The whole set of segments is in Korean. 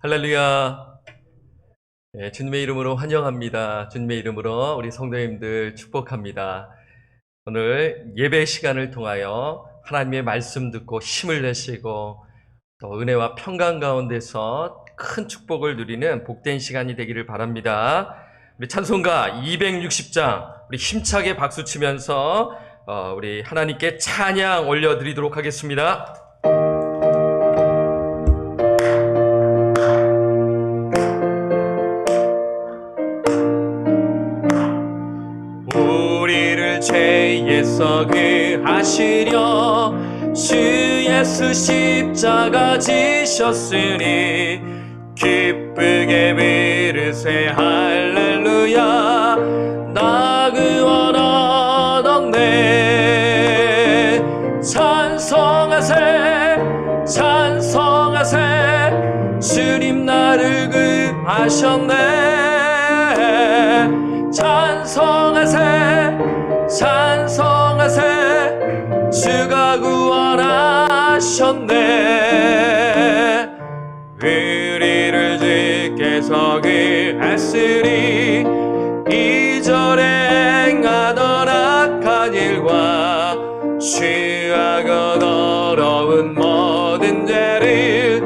할렐루야. 주님의 이름으로 환영합니다. 주님의 이름으로 우리 성도님들 축복합니다. 오늘 예배 시간을 통하여 하나님의 말씀 듣고 힘을 내시고 또 은혜와 평강 가운데서 큰 축복을 누리는 복된 시간이 되기를 바랍니다. 우리 찬송가 260장 우리 힘차게 박수 치면서 우리 하나님께 찬양 올려드리도록 하겠습니다. 우리를 죄에서 구하시려 주 예수 십자가 지셨으니 기쁘게 부르세 할렐루야. 나 구원 얻었네. 찬송하세 찬송하세 주님 나를 구하셨네. 찬송하세 찬송하세 주가 구원하셨네. 우리를 주께서 구했으니 이전에 행하던 악한 일과 취하고 더러운 모든 죄를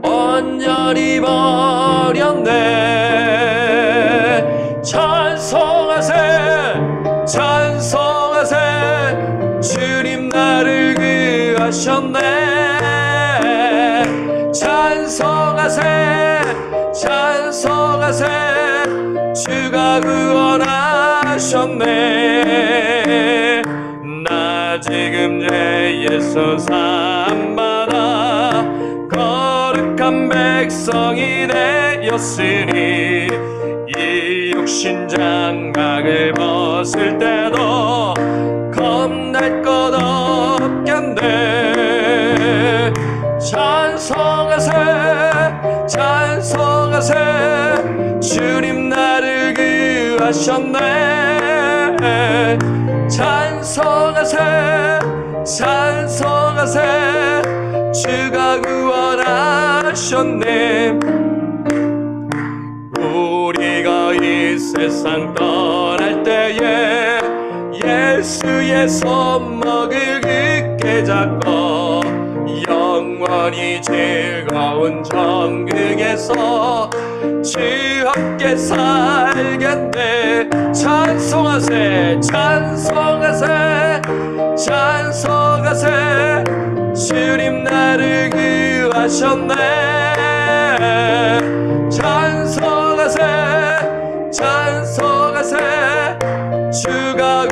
온전히 버렸네. 찬송하세 찬송하세 주님 나를 구하셨네. 찬송하세 찬송하세 주가 구원하셨네. 나 지금 죄에서 사함받아 거룩한 백성이 되었으니 이 육신 장막을 벗을 때도 겁날 것 없겠네. 찬송하세 찬송하세 주님 나를 구하셨네. 찬송하세 찬송하세 주가 구원하셨네. 우리가 이 세상 떠날 때에 예수의 손목을 굳게 잡고 영원히 즐거운 천국에서 주 함께 살겠네. 찬송하세 찬송하세 찬송하세 주님 나를 구하셨네. 찬송하세 찬송하세 주가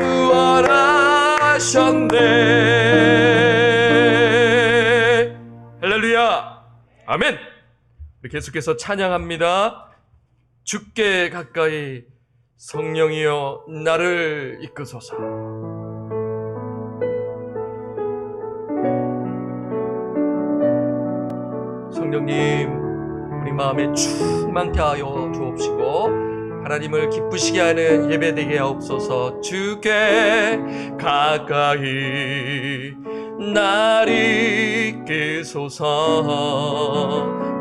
구원하셨네. 할렐루야. 아멘. 계속해서 찬양합니다. 주께 가까이 성령이여 나를 이끄소서. 성령님 우리 마음에 충만케 하여 주옵시고 하나님을 기쁘시게 하는 예배 되게 하옵소서. 주께 가까이 나를 이끄소서.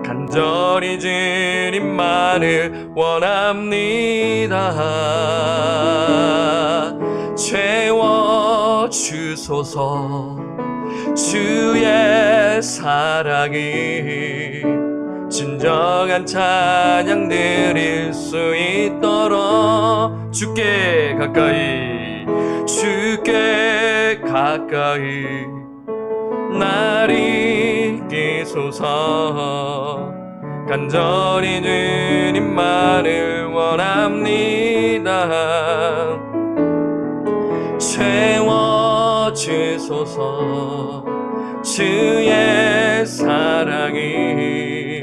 간절히 주님만을 원합니다. 채워주소서. 주의 사랑이 진정한 찬양 드릴 수 있도록 주께 가까이 주께 가까이 나를 이끄소서. 간절히 주님만을 원합니다. 채워주소서. 주의 사랑이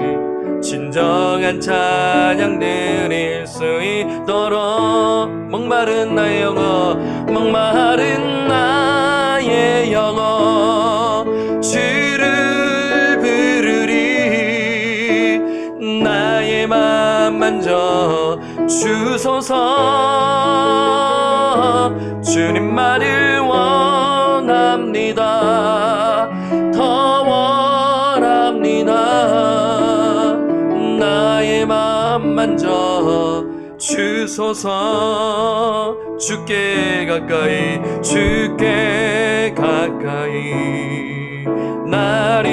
진정한 찬양 드릴 수 있도록 목마른 나의 영어 목마른 나의 영어 주를 부르리. 나의 맘 만져 주소서. 주님만을 원합니다. 더 원합니다. 만져 주소서. 주께 가까이 주께 가까이 날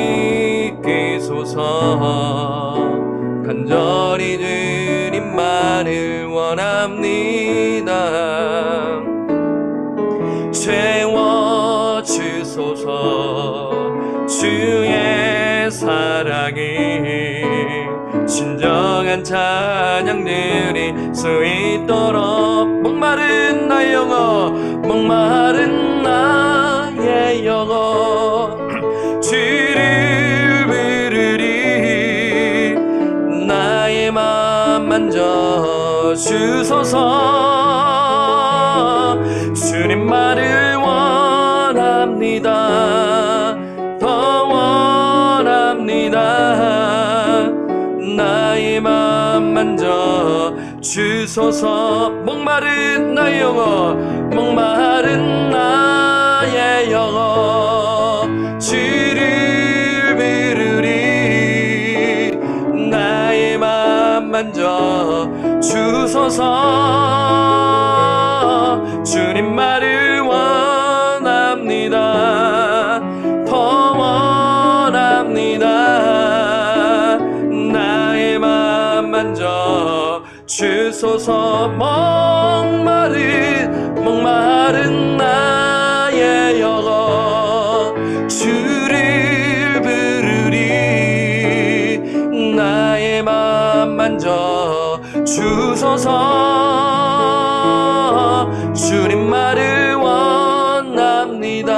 이끄소서. 간절히 주님만을 원합니다. 채워주소서. 주의 사랑이 진정한 찬양 드릴 수 있도록. 목마른 나의 영혼, 목마른 나의 영혼 주를 부르리. 나의 맘 만져 주소서. 주님만을 원합니다. 더 원합니다. 나의 맘 만져 주소서. 목마른 나의 영혼, 목마른 나의 영혼 주를 부르리. 나의 맘 만져 주소서. 주님만을 원합니다. 더 원합니다. 나의 맘 만져 주소서. 목마른 나의 영혼 주를 부르리. 나의 맘 만져 주소서. 주님만을 원합니다.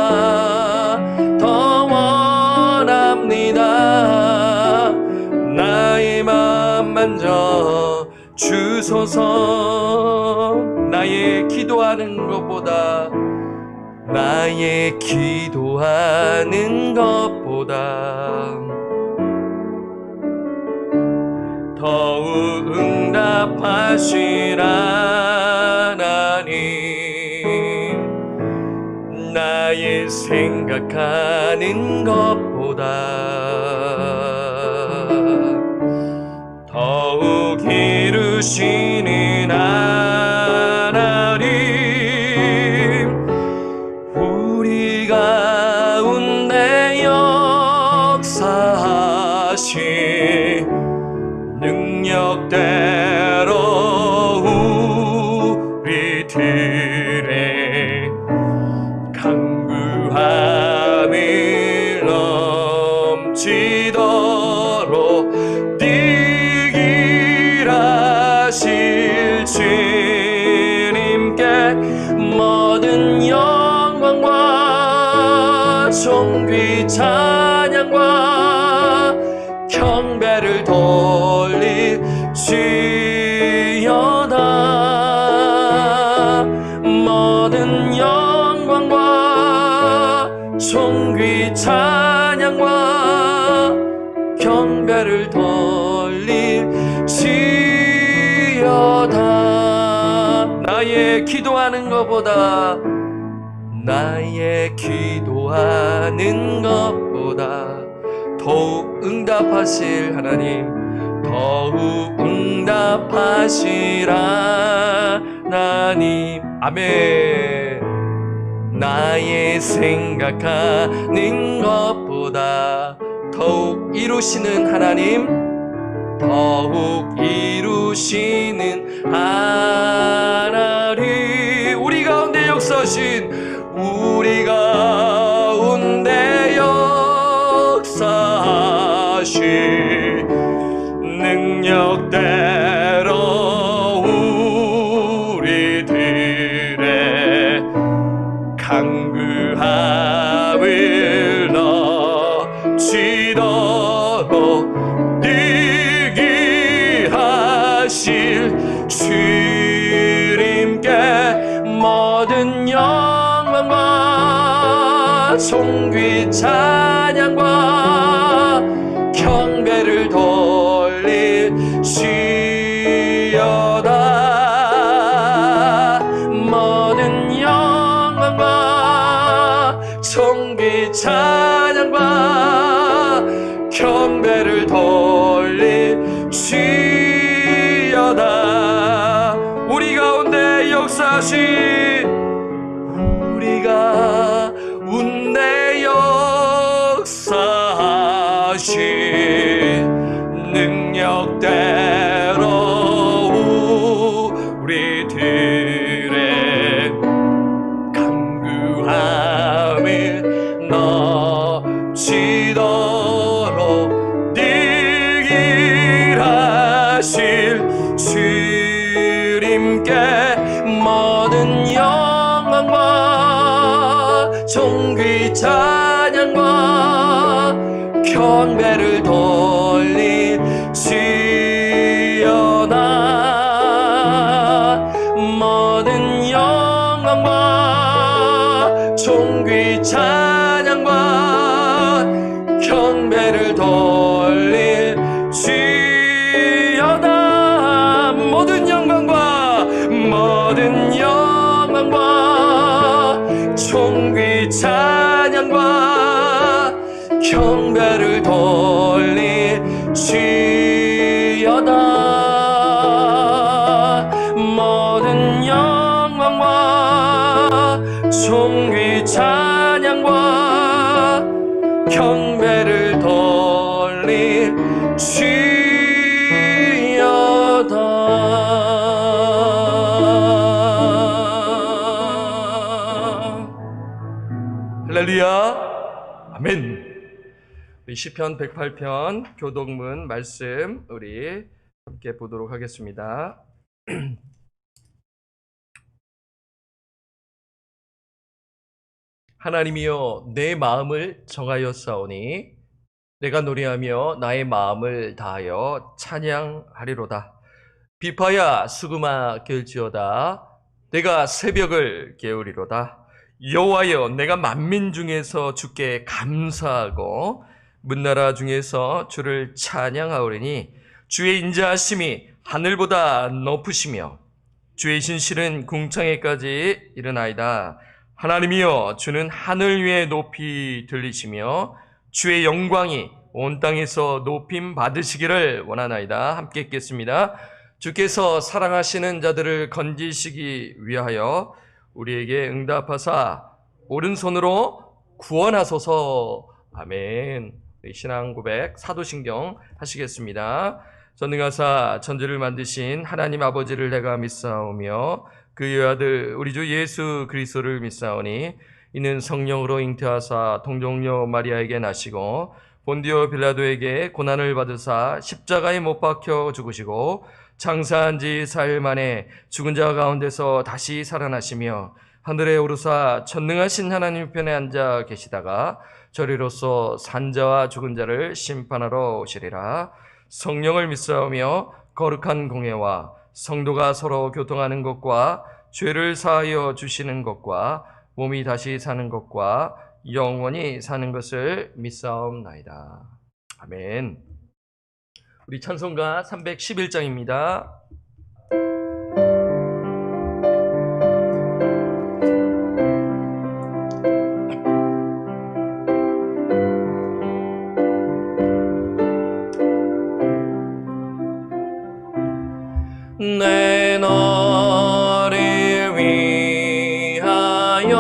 더 원합니다. 나의 맘 만져 주소서. 나의 기도하는 것보다, 나의 기도하는 것보다 더욱 응답하실 하나님. 나의 생각하는 것보다 더욱 이루시는 하나님. 우리 가운데 역사하신 능력대로 우리들의 강구함을 넘치도록 하실 주님께 모든 영광과 존귀 찬양과 경배를 돌릴지어다. 모든 영광과 존귀 찬양과 경배를 돌릴지어다. 나의 기도하는 것보다, 나의 기도하는 것보다 더욱 응답하실 하나님, 더욱 응답하실 하나님. 아멘. 나의 생각하는 것보다 더욱 이루시는 하나님, 더욱 이루시는 하나님. 우리 가운데 역사하신, 우리 가운데 역사하신 능력대로 우리들의 강구함을 넘치도록 느끼게 하실 주님께 모든 영광과 존귀 찬양과 경배를 돌릴지어다. 모든 영광과 존귀 찬양과 경배를 돌릴지어다. 역사하신 우리가 운내 역사하신 능력대로 우리들의 강구함을 넘치도록 일하실 주님께 모든 영광과 존귀 찬양과 경배를 돌릴지어다. 모든 영광과 존귀 찬양과 경배를 돌릴지어다. 모든 영광과 존귀 찬양과 경배를 돌릴지어다. 모든 영광과 존귀 찬양과 경배를 돌릴지어다. 할렐루야. 아멘. 우리 시편 108편 교독문 말씀 우리 함께 보도록 하겠습니다. 하나님이여, 내 마음을 정하였사오니 내가 노래하며 나의 마음을 다하여 찬양하리로다. 비파야 수금아 깰지어다. 내가 새벽을 깨우리로다. 여호와여, 내가 만민 중에서 주께 감사하고 문나라 중에서 주를 찬양하오리니 주의 인자하심이 하늘보다 높으시며 주의 신실은 궁창에까지 이르나이다. 하나님이여, 주는 하늘 위에 높이 들리시며 주의 영광이 온 땅에서 높임 받으시기를 원하나이다. 함께 읽겠습니다. 주께서 사랑하시는 자들을 건지시기 위하여 우리에게 응답하사 오른손으로 구원하소서. 아멘. 신앙 고백 사도신경 하시겠습니다. 전능하사 천지를 만드신 하나님 아버지를 내가 믿사오며 그의 아들 우리 주 예수 그리스도를 믿사오니 이는 성령으로 잉태하사 동정녀 마리아에게 나시고 본디오 빌라도에게 고난을 받으사 십자가에 못 박혀 죽으시고 장사한 지 4일 만에 죽은 자 가운데서 다시 살아나시며 하늘에 오르사 전능하신 하나님 편에 앉아 계시다가 저리로서 산자와 죽은 자를 심판하러 오시리라. 성령을 믿사오며 거룩한 공예와 성도가 서로 교통하는 것과 죄를 사하여 주시는 것과 몸이 다시 사는 것과 영원히 사는 것을 믿사옵나이다. 아멘. 우리 찬송가 311장입니다. 내 너를 위하여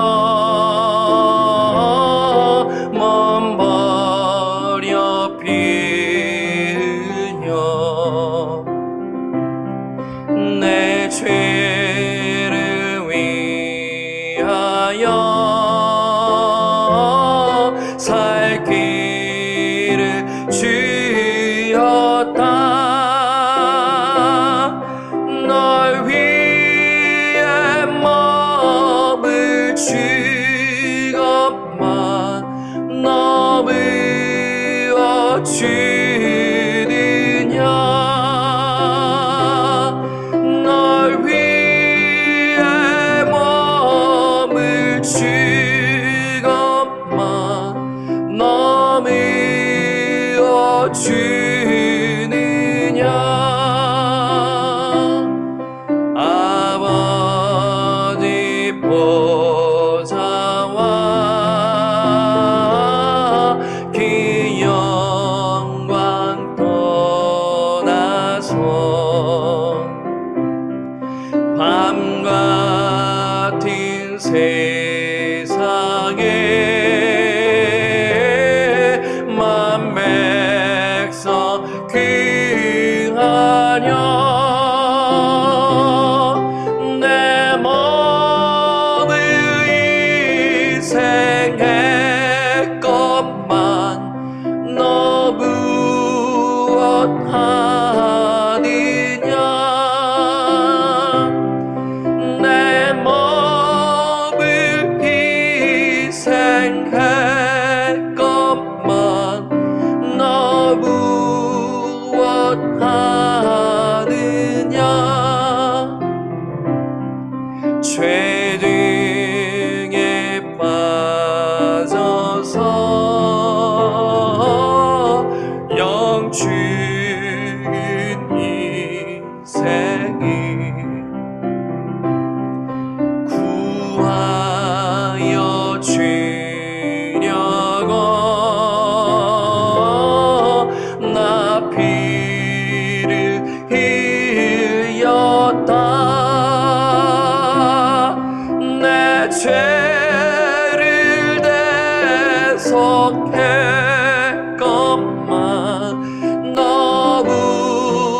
몸 버려 피 흘려 내 죄를 위하여 살 길을 주었다. 주느냐 널 위해 몸을 주건마 너무어 주느냐 아버지 보좌와 밤과 세상에 만 백성 귀하려 내 몸을 희생했건만 너 무엇하느냐 내 몸을 희생했건만 너 무엇하느냐 죄 등에 빠져서 영주인 인생이 구하여 주려고 나 피를 흘렸다 내 죄를 대속했건만 너 무엇하느냐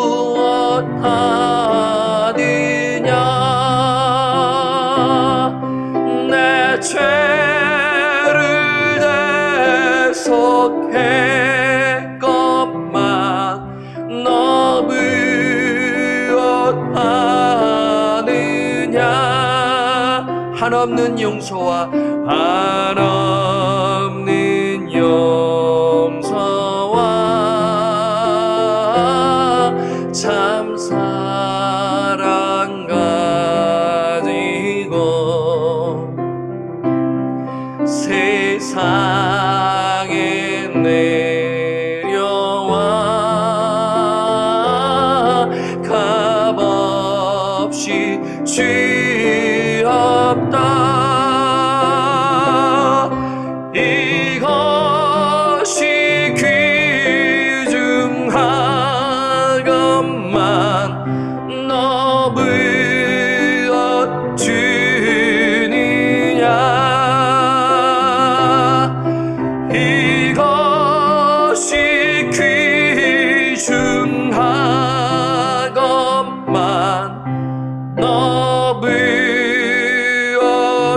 내 죄를 대속했건만 너 무엇하느냐 한없는 용서와 한없는 용서와 참 사랑 가지고 세상에 내려와 값없이 죄 없다 이것이 귀중한 것만 너 무엇 주느냐 이것이 귀중한 것만 너 무엇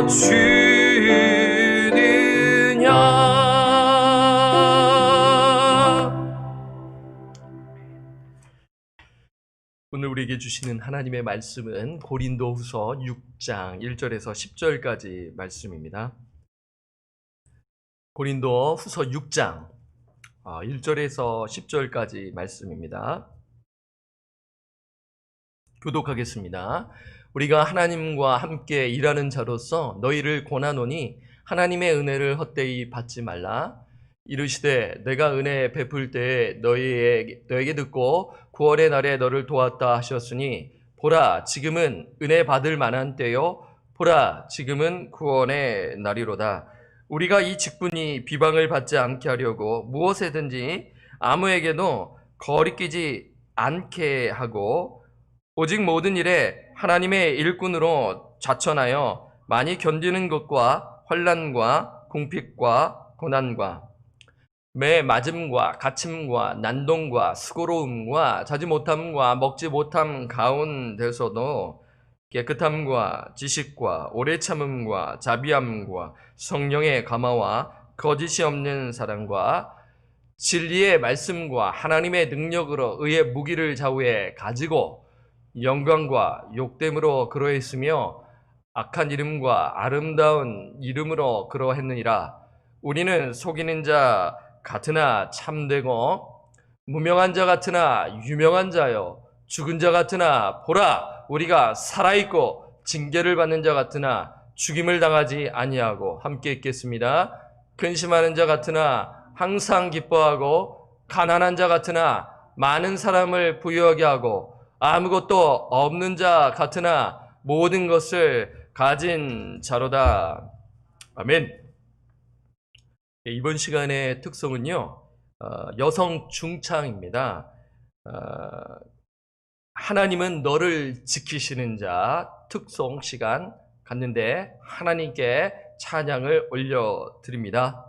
주느냐 오늘 우리에게 주시는 하나님의 말씀은 고린도후서 6장 1절에서 10절까지 말씀입니다. 고린도후서 6장 1절에서 10절까지 말씀입니다. 교독하겠습니다. 우리가 하나님과 함께 일하는 자로서 너희를 권하노니 하나님의 은혜를 헛되이 받지 말라. 이르시되 내가 은혜 베풀 때에 너에게 듣고 구원의 날에 너를 도왔다 하셨으니 보라 지금은 은혜 받을 만한 때요 보라 지금은 구원의 날이로다. 우리가 이 직분이 비방을 받지 않게 하려고 무엇에든지 아무에게도 거리끼지 않게 하고 오직 모든 일에 하나님의 일꾼으로 자천하여 많이 견디는 것과 환난과 궁핍과 고난과 매 맞음과 갇힘과 난동과 수고로움과 자지 못함과 먹지 못함 가운데서도 깨끗함과 지식과 오래 참음과 자비함과 성령의 감화와 거짓이 없는 사랑과 진리의 말씀과 하나님의 능력으로 의의 무기를 좌우에 가지고 영광과 욕됨으로 그러했으며 악한 이름과 아름다운 이름으로 그러했느니라. 우리는 속이는 자 같으나 참되고 무명한 자 같으나 유명한 자요 죽은 자 같으나 보라 우리가 살아있고 징계를 받는 자 같으나 죽임을 당하지 아니하고 함께 있겠습니다. 근심하는 자 같으나 항상 기뻐하고 가난한 자 같으나 많은 사람을 부유하게 하고 아무것도 없는 자 같으나 모든 것을 가진 자로다. 아멘. 이번 시간의 특성은요, 여성 중창입니다. 하나님은 너를 지키시는 자 특송 시간 갔는데 하나님께 찬양을 올려드립니다.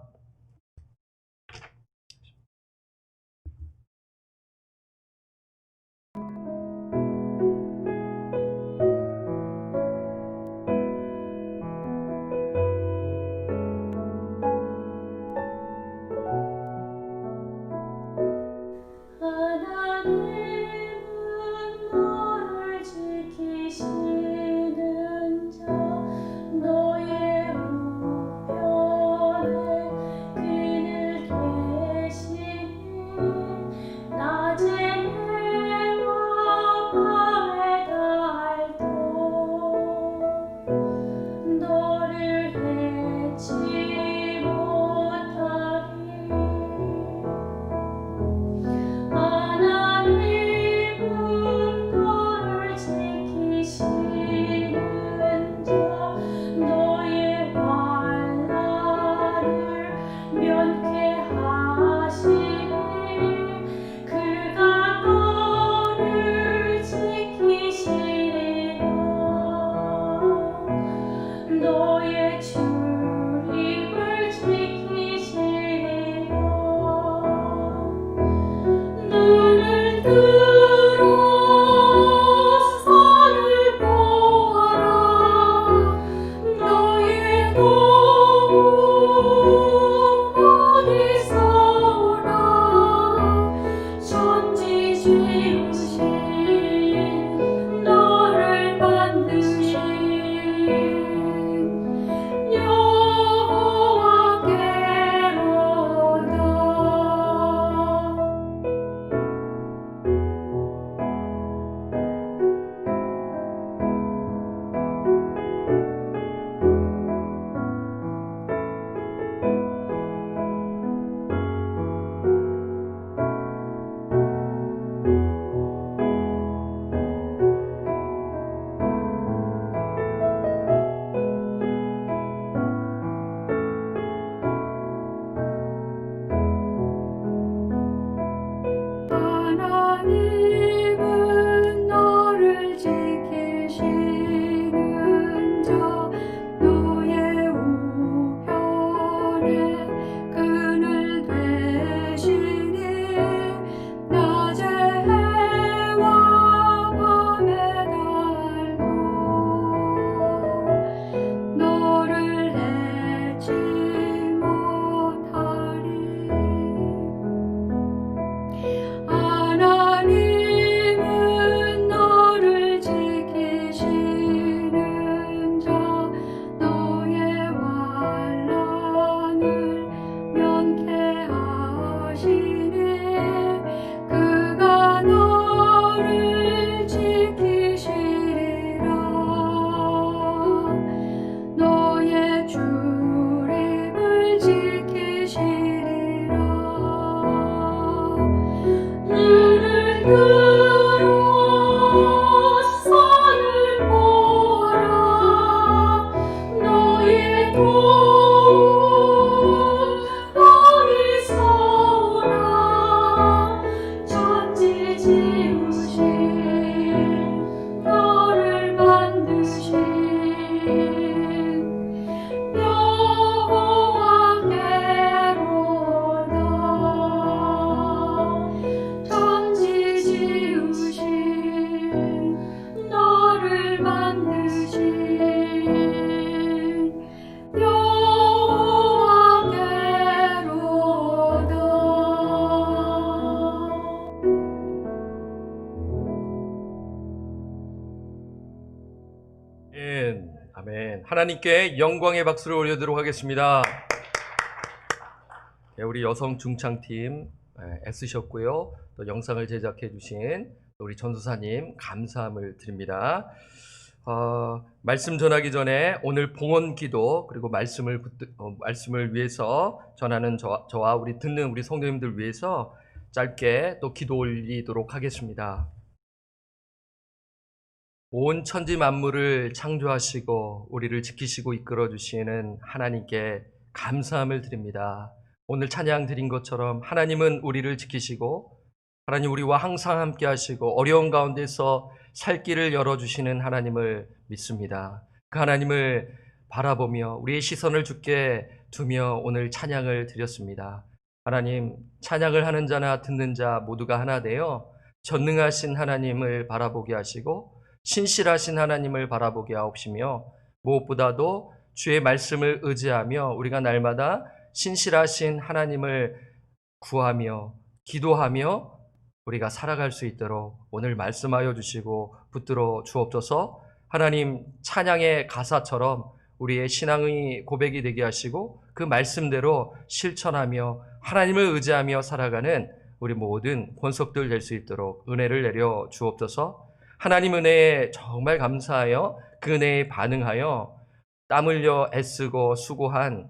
아멘. 하나님께 영광의 박수를 올려드리도록 하겠습니다. 네, 우리 여성 중창팀 애쓰셨고요. 또 영상을 제작해 주신 우리 전도사님 감사함을 드립니다. 말씀 전하기 전에 오늘 봉헌 기도 그리고 말씀을 위해서 전하는 저와 우리 듣는 우리 성도님들 위해서 짧게 또 기도 올리도록 하겠습니다. 온 천지 만물을 창조하시고 우리를 지키시고 이끌어 주시는 하나님께 감사함을 드립니다. 오늘 찬양 드린 것처럼 하나님은 우리를 지키시고 하나님 우리와 항상 함께 하시고 어려운 가운데서 살 길을 열어주시는 하나님을 믿습니다. 그 하나님을 바라보며 우리의 시선을 주께 두며 오늘 찬양을 드렸습니다. 하나님, 찬양을 하는 자나 듣는 자 모두가 하나 되어 전능하신 하나님을 바라보게 하시고 신실하신 하나님을 바라보게 하옵시며 무엇보다도 주의 말씀을 의지하며 우리가 날마다 신실하신 하나님을 구하며 기도하며 우리가 살아갈 수 있도록 오늘 말씀하여 주시고 붙들어 주옵소서. 하나님, 찬양의 가사처럼 우리의 신앙의 고백이 되게 하시고 그 말씀대로 실천하며 하나님을 의지하며 살아가는 우리 모든 권속들 될 수 있도록 은혜를 내려 주옵소서. 하나님 은혜에 정말 감사하여 그 은혜에 반응하여 땀 흘려 애쓰고 수고한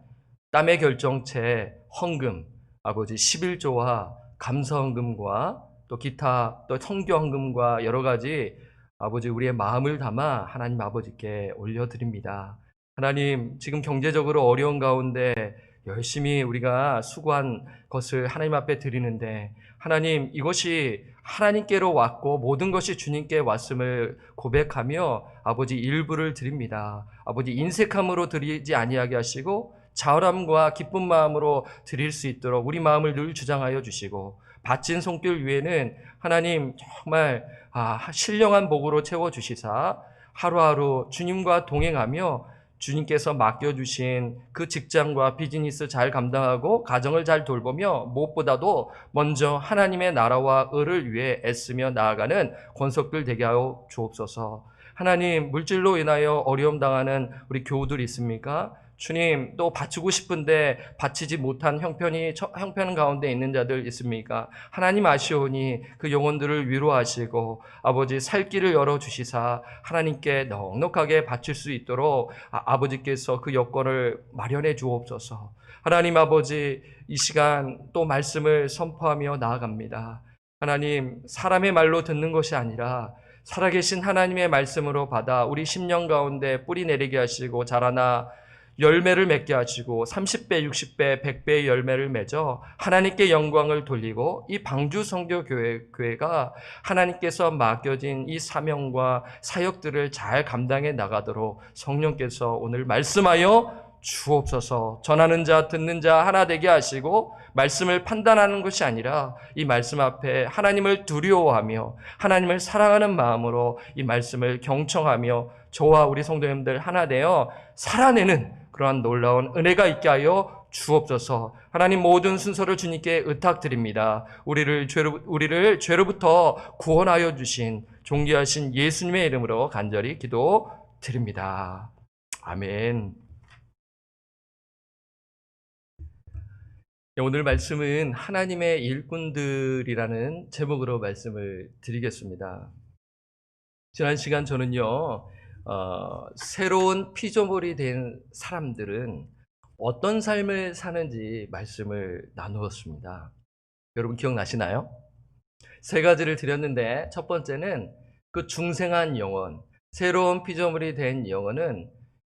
땀의 결정체 헌금, 아버지 11조와 감사 헌금과 또 기타 또 성교 헌금과 여러 가지 아버지 우리의 마음을 담아 하나님 아버지께 올려드립니다. 하나님, 지금 경제적으로 어려운 가운데 열심히 우리가 수고한 것을 하나님 앞에 드리는데 하나님, 이것이 하나님께로 왔고 모든 것이 주님께 왔음을 고백하며 아버지 일부를 드립니다. 아버지 인색함으로 드리지 아니하게 하시고 자원함과 기쁜 마음으로 드릴 수 있도록 우리 마음을 늘 주장하여 주시고 바친 손길 위에는 하나님 정말 신령한 복으로 채워주시사 하루하루 주님과 동행하며 주님께서 맡겨주신 그 직장과 비즈니스 잘 감당하고 가정을 잘 돌보며 무엇보다도 먼저 하나님의 나라와 의를 위해 애쓰며 나아가는 권속들 되게 하여 주옵소서. 하나님, 물질로 인하여 어려움 당하는 우리 교우들 있습니까? 주님, 또 바치고 싶은데 바치지 못한 형편 가운데 있는 자들 있습니까? 하나님 아시오니 그 영혼들을 위로하시고 아버지 살 길을 열어주시사 하나님께 넉넉하게 바칠 수 있도록 아버지께서 그 여건을 마련해 주옵소서. 하나님 아버지, 이 시간 또 말씀을 선포하며 나아갑니다. 하나님, 사람의 말로 듣는 것이 아니라 살아계신 하나님의 말씀으로 받아 우리 심령 가운데 뿌리 내리게 하시고 자라나 열매를 맺게 하시고 30배, 60배, 100배의 열매를 맺어 하나님께 영광을 돌리고 이 방주 선교교회가 하나님께서 맡겨진 이 사명과 사역들을 잘 감당해 나가도록 성령께서 오늘 말씀하여 주옵소서. 전하는 자 듣는 자 하나 되게 하시고 말씀을 판단하는 것이 아니라 이 말씀 앞에 하나님을 두려워하며 하나님을 사랑하는 마음으로 이 말씀을 경청하며 저와 우리 성도님들 하나 되어 살아내는 그러한 놀라운 은혜가 있게 하여 주옵소서. 하나님, 모든 순서를 주님께 의탁드립니다. 우리를 죄로부터 구원하여 주신 존귀하신 예수님의 이름으로 간절히 기도드립니다. 아멘. 오늘 말씀은 하나님의 일꾼들이라는 제목으로 말씀을 드리겠습니다. 지난 시간 저는요, 새로운 피조물이 된 사람들은 어떤 삶을 사는지 말씀을 나누었습니다. 여러분 기억나시나요? 세 가지를 드렸는데 첫 번째는 그 중생한 영혼, 새로운 피조물이 된 영혼은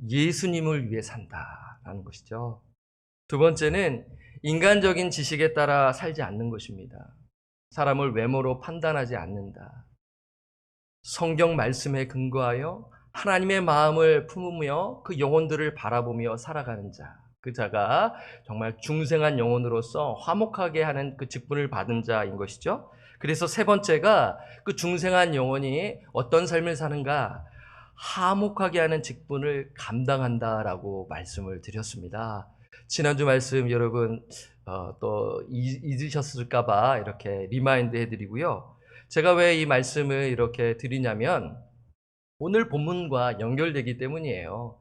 예수님을 위해 산다라는 것이죠. 두 번째는 인간적인 지식에 따라 살지 않는 것입니다. 사람을 외모로 판단하지 않는다. 성경 말씀에 근거하여 하나님의 마음을 품으며 그 영혼들을 바라보며 살아가는 자, 그 자가 정말 중생한 영혼으로서 화목하게 하는 그 직분을 받은 자인 것이죠. 그래서 세 번째가 그 중생한 영혼이 어떤 삶을 사는가, 화목하게 하는 직분을 감당한다라고 말씀을 드렸습니다. 지난주 말씀 여러분 또 잊으셨을까봐 이렇게 리마인드 해드리고요. 제가 왜 이 말씀을 이렇게 드리냐면 오늘 본문과 연결되기 때문이에요.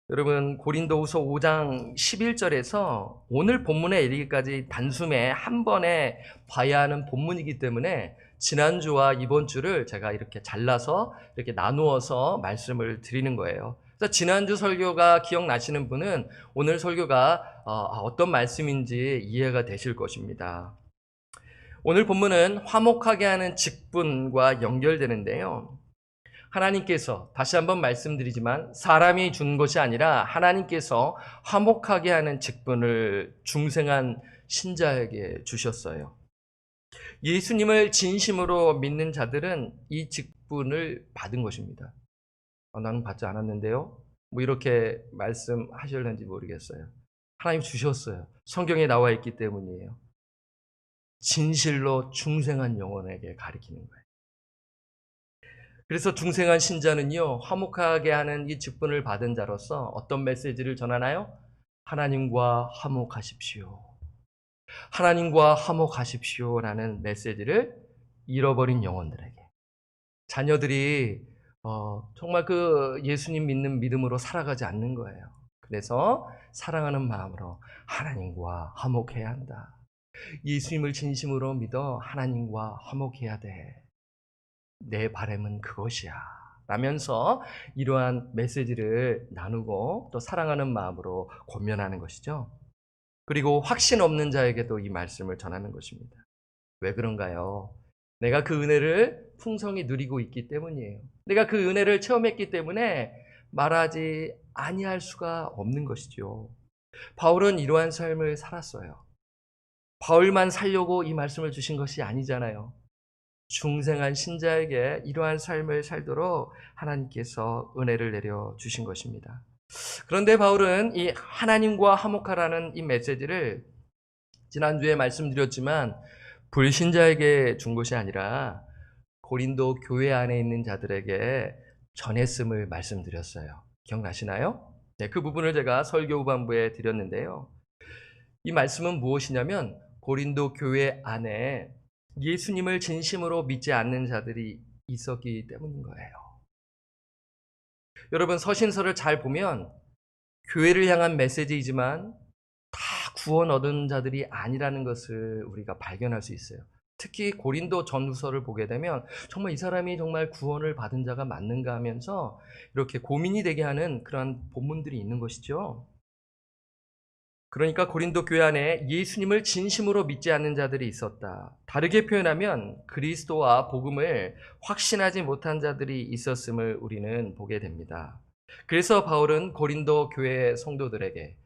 여러분, 고린도후서 5장 11절에서 오늘 본문에 이르기까지 단숨에 한 번에 봐야 하는 본문이기 때문에 지난주와 이번 주를 제가 이렇게 잘라서 이렇게 나누어서 말씀을 드리는 거예요. 그래서 지난주 설교가 기억나시는 분은 오늘 설교가 어떤 말씀인지 이해가 되실 것입니다. 오늘 본문은 화목하게 하는 직분과 연결되는데요. 하나님께서, 다시 한번 말씀드리지만 사람이 준 것이 아니라 하나님께서 화목하게 하는 직분을 중생한 신자에게 주셨어요. 예수님을 진심으로 믿는 자들은 이 직분을 받은 것입니다. 나는 받지 않았는데요. 뭐 이렇게 말씀하실는지 모르겠어요. 하나님 주셨어요. 성경에 나와 있기 때문이에요. 진실로 중생한 영혼에게 가리키는 거예요. 그래서 중생한 신자는요, 화목하게 하는 이 직분을 받은 자로서 어떤 메시지를 전하나요? 하나님과 화목하십시오. 하나님과 화목하십시오라는 메시지를 잃어버린 영혼들에게. 자녀들이 정말 그 예수님 믿는 믿음으로 살아가지 않는 거예요. 그래서 사랑하는 마음으로 하나님과 화목해야 한다. 예수님을 진심으로 믿어 하나님과 화목해야 돼. 내 바람은 그것이야. 라면서 이러한 메시지를 나누고 또 사랑하는 마음으로 권면하는 것이죠. 그리고 확신 없는 자에게도 이 말씀을 전하는 것입니다. 왜 그런가요? 내가 그 은혜를 풍성히 누리고 있기 때문이에요. 내가 그 은혜를 체험했기 때문에 말하지 아니할 수가 없는 것이죠. 바울은 이러한 삶을 살았어요. 바울만 살려고 이 말씀을 주신 것이 아니잖아요. 중생한 신자에게 이러한 삶을 살도록 하나님께서 은혜를 내려 주신 것입니다. 그런데 바울은 이 하나님과 화목하라는 이 메시지를 지난주에 말씀드렸지만 불신자에게 준 것이 아니라 고린도 교회 안에 있는 자들에게 전했음을 말씀드렸어요. 기억나시나요? 네, 그 부분을 제가 설교 후반부에 드렸는데요. 이 말씀은 무엇이냐면 고린도 교회 안에 예수님을 진심으로 믿지 않는 자들이 있었기 때문인 거예요. 여러분, 서신서를 잘 보면 교회를 향한 메시지이지만 다 구원 얻은 자들이 아니라는 것을 우리가 발견할 수 있어요. 특히 고린도 전후서를 보게 되면 정말 이 사람이 정말 구원을 받은 자가 맞는가 하면서 이렇게 고민이 되게 하는 그런 본문들이 있는 것이죠. 그러니까 고린도 교회 안에 예수님을 진심으로 믿지 않는 자들이 있었다. 다르게 표현하면 그리스도와 복음을 확신하지 못한 자들이 있었음을 우리는 보게 됩니다. 그래서 바울은 고린도 교회 성도들에게,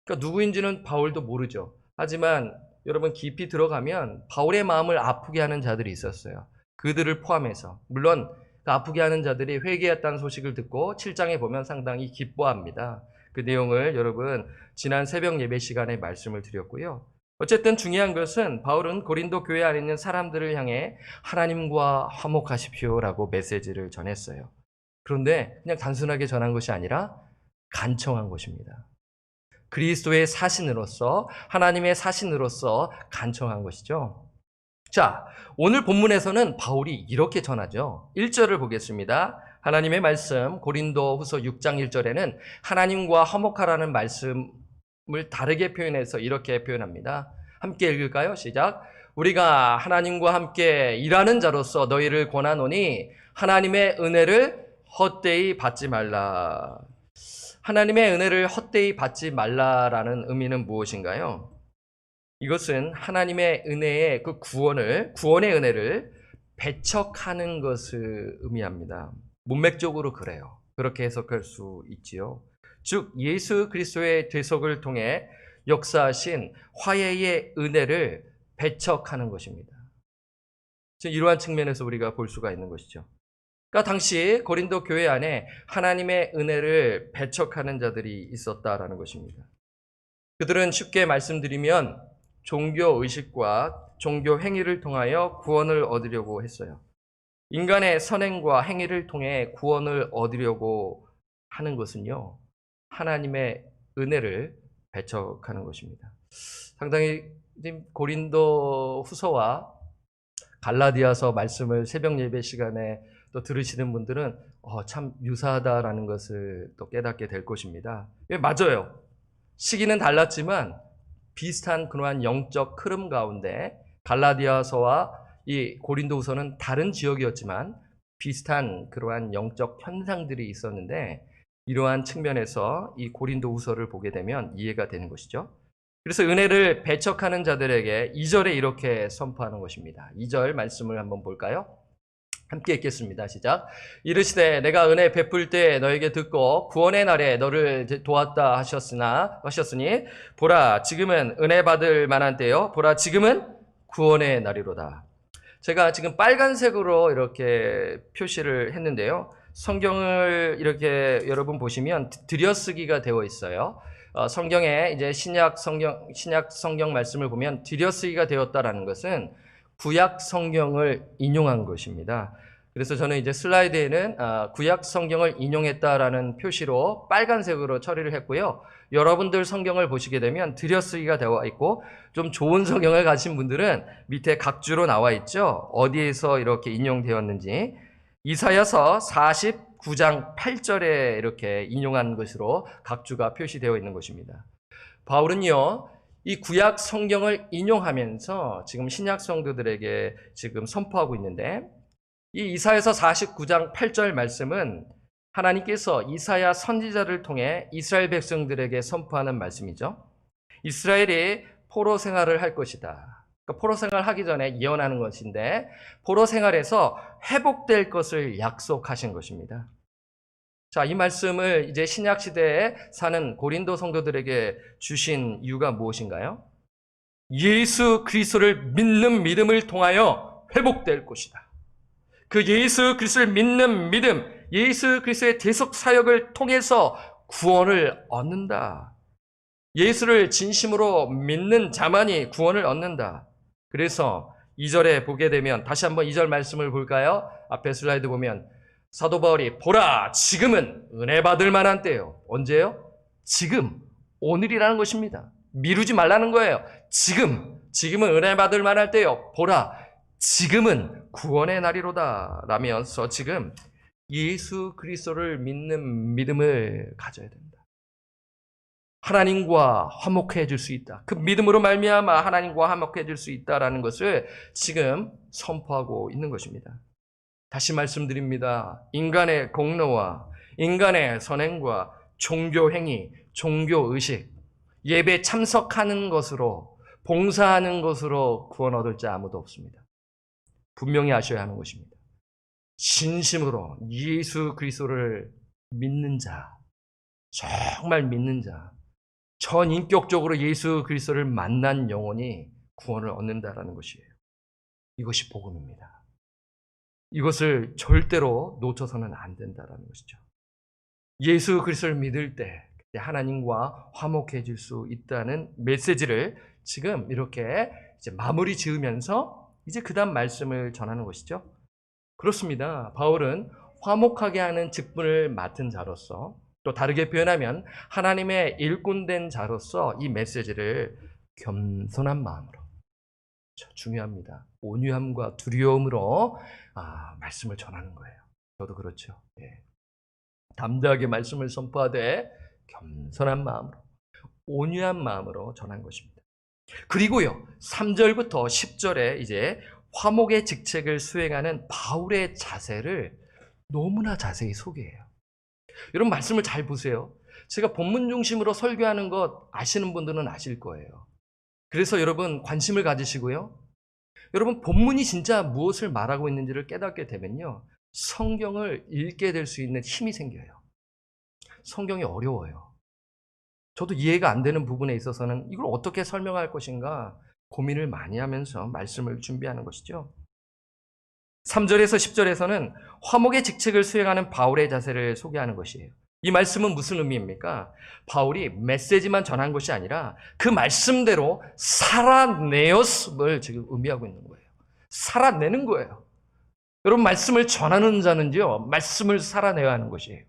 그러니까 누구인지는 바울도 모르죠. 하지만 여러분 깊이 들어가면 바울의 마음을 아프게 하는 자들이 있었어요. 그들을 포함해서. 물론 그 아프게 하는 자들이 회개했다는 소식을 듣고 7장에 보면 상당히 기뻐합니다. 그 내용을 여러분 지난 새벽 예배 시간에 말씀을 드렸고요. 어쨌든 중요한 것은 바울은 고린도 교회 안에 있는 사람들을 향해 하나님과 화목하십시오라고 메시지를 전했어요. 그런데 그냥 단순하게 전한 것이 아니라 간청한 것입니다. 그리스도의 사신으로서, 하나님의 사신으로서 간청한 것이죠. 자, 오늘 본문에서는 바울이 이렇게 전하죠. 1절을 보겠습니다. 하나님의 말씀 고린도 후서 6장 1절에는 하나님과 화목하라는 말씀을 다르게 표현해서 이렇게 표현합니다. 함께 읽을까요? 시작. 우리가 하나님과 함께 일하는 자로서 너희를 권하노니 하나님의 은혜를 헛되이 받지 말라. 하나님의 은혜를 헛되이 받지 말라라는 의미는 무엇인가요? 이것은 하나님의 은혜의 그 구원의 은혜를 배척하는 것을 의미합니다. 문맥적으로 그래요. 그렇게 해석할 수 있지요. 즉 예수 그리스도의 대속을 통해 역사하신 화해의 은혜를 배척하는 것입니다. 지금 이러한 측면에서 우리가 볼 수가 있는 것이죠. 그러니까 당시 고린도 교회 안에 하나님의 은혜를 배척하는 자들이 있었다라는 것입니다. 그들은 쉽게 말씀드리면 종교 의식과 종교 행위를 통하여 구원을 얻으려고 했어요. 인간의 선행과 행위를 통해 구원을 얻으려고 하는 것은요, 하나님의 은혜를 배척하는 것입니다. 상당히 고린도 후서와 갈라디아서 말씀을 새벽 예배 시간에 또 들으시는 분들은 참 유사하다라는 것을 또 깨닫게 될 것입니다. 맞아요. 시기는 달랐지만 비슷한 그러한 영적 흐름 가운데 갈라디아서와 이 고린도후서는 다른 지역이었지만 비슷한 그러한 영적 현상들이 있었는데 이러한 측면에서 이 고린도후서를 보게 되면 이해가 되는 것이죠. 그래서 은혜를 배척하는 자들에게 2절에 이렇게 선포하는 것입니다. 2절 말씀을 한번 볼까요? 함께 읽겠습니다. 시작. 이르시되 내가 은혜 베풀 때 너에게 듣고 구원의 날에 너를 도왔다 하셨으니 보라 지금은 은혜 받을 만한 때요 보라 지금은 구원의 날이로다. 제가 지금 빨간색으로 이렇게 표시를 했는데요. 성경을 이렇게 여러분 보시면 들여쓰기가 되어 있어요. 성경에 이제 신약 성경 말씀을 보면 들여쓰기가 되었다라는 것은 구약 성경을 인용한 것입니다. 그래서 저는 이제 슬라이드에는 구약 성경을 인용했다라는 표시로 빨간색으로 처리를 했고요. 여러분들 성경을 보시게 되면 들여쓰기가 되어 있고 좀 좋은 성경을 가진 분들은 밑에 각주로 나와 있죠. 어디에서 이렇게 인용되었는지. 이사야서 49장 8절에 이렇게 인용한 것으로 각주가 표시되어 있는 것입니다. 바울은요, 이 구약 성경을 인용하면서 지금 신약 성도들에게 지금 선포하고 있는데, 이 이사야서 49장 8절 말씀은 하나님께서 이사야 선지자를 통해 이스라엘 백성들에게 선포하는 말씀이죠. 이스라엘이 포로 생활을 할 것이다. 그러니까 포로 생활을 하기 전에 예언하는 것인데 포로 생활에서 회복될 것을 약속하신 것입니다. 자, 이 말씀을 이제 신약 시대에 사는 고린도 성도들에게 주신 이유가 무엇인가요? 예수 그리스도를 믿는 믿음을 통하여 회복될 것이다. 그 예수 그리스도를 믿는 믿음, 예수 그리스도의 대속 사역을 통해서 구원을 얻는다. 예수를 진심으로 믿는 자만이 구원을 얻는다. 그래서 2절에 보게 되면 다시 한번 2절 말씀을 볼까요? 앞에 슬라이드 보면 사도 바울이 보라 지금은 은혜 받을 만한 때요. 언제요? 지금, 오늘이라는 것입니다. 미루지 말라는 거예요. 지금은 은혜 받을 만할 때요. 보라 지금은 구원의 날이로다 라면서 지금 예수 그리스도를 믿는 믿음을 가져야 된다. 하나님과 화목해질 수 있다. 그 믿음으로 말미암아 하나님과 화목해질 수 있다라는 것을 지금 선포하고 있는 것입니다. 다시 말씀드립니다. 인간의 공로와 인간의 선행과 종교 행위, 종교 의식, 예배 참석하는 것으로 봉사하는 것으로 구원 얻을 자 아무도 없습니다. 분명히 아셔야 하는 것입니다. 진심으로 예수 그리스도를 믿는 자, 정말 믿는 자, 전인격적으로 예수 그리스도를 만난 영혼이 구원을 얻는다라는 것이에요. 이것이 복음입니다. 이것을 절대로 놓쳐서는 안 된다라는 것이죠. 예수 그리스도를 믿을 때 하나님과 화목해질 수 있다는 메시지를 지금 이렇게 이제 마무리 지으면서 이제 그 다음 말씀을 전하는 것이죠. 그렇습니다. 바울은 화목하게 하는 직분을 맡은 자로서 또 다르게 표현하면 하나님의 일꾼된 자로서 이 메시지를 겸손한 마음으로, 중요합니다. 온유함과 두려움으로 말씀을 전하는 거예요. 저도 그렇죠. 예. 담대하게 말씀을 선포하되 겸손한 마음으로, 온유한 마음으로 전한 것입니다. 그리고요, 3절부터 10절에 이제 화목의 직책을 수행하는 바울의 자세를 너무나 자세히 소개해요. 여러분 말씀을 잘 보세요. 제가 본문 중심으로 설교하는 것 아시는 분들은 아실 거예요. 그래서 여러분 관심을 가지시고요. 여러분 본문이 진짜 무엇을 말하고 있는지를 깨닫게 되면요. 성경을 읽게 될 수 있는 힘이 생겨요. 성경이 어려워요. 저도 이해가 안 되는 부분에 있어서는 이걸 어떻게 설명할 것인가 고민을 많이 하면서 말씀을 준비하는 것이죠. 3절에서 10절에서는 화목의 직책을 수행하는 바울의 자세를 소개하는 것이에요. 이 말씀은 무슨 의미입니까? 바울이 메시지만 전한 것이 아니라 그 말씀대로 살아내었음을 지금 의미하고 있는 거예요. 살아내는 거예요. 여러분 말씀을 전하는 자는요, 말씀을 살아내야 하는 것이에요.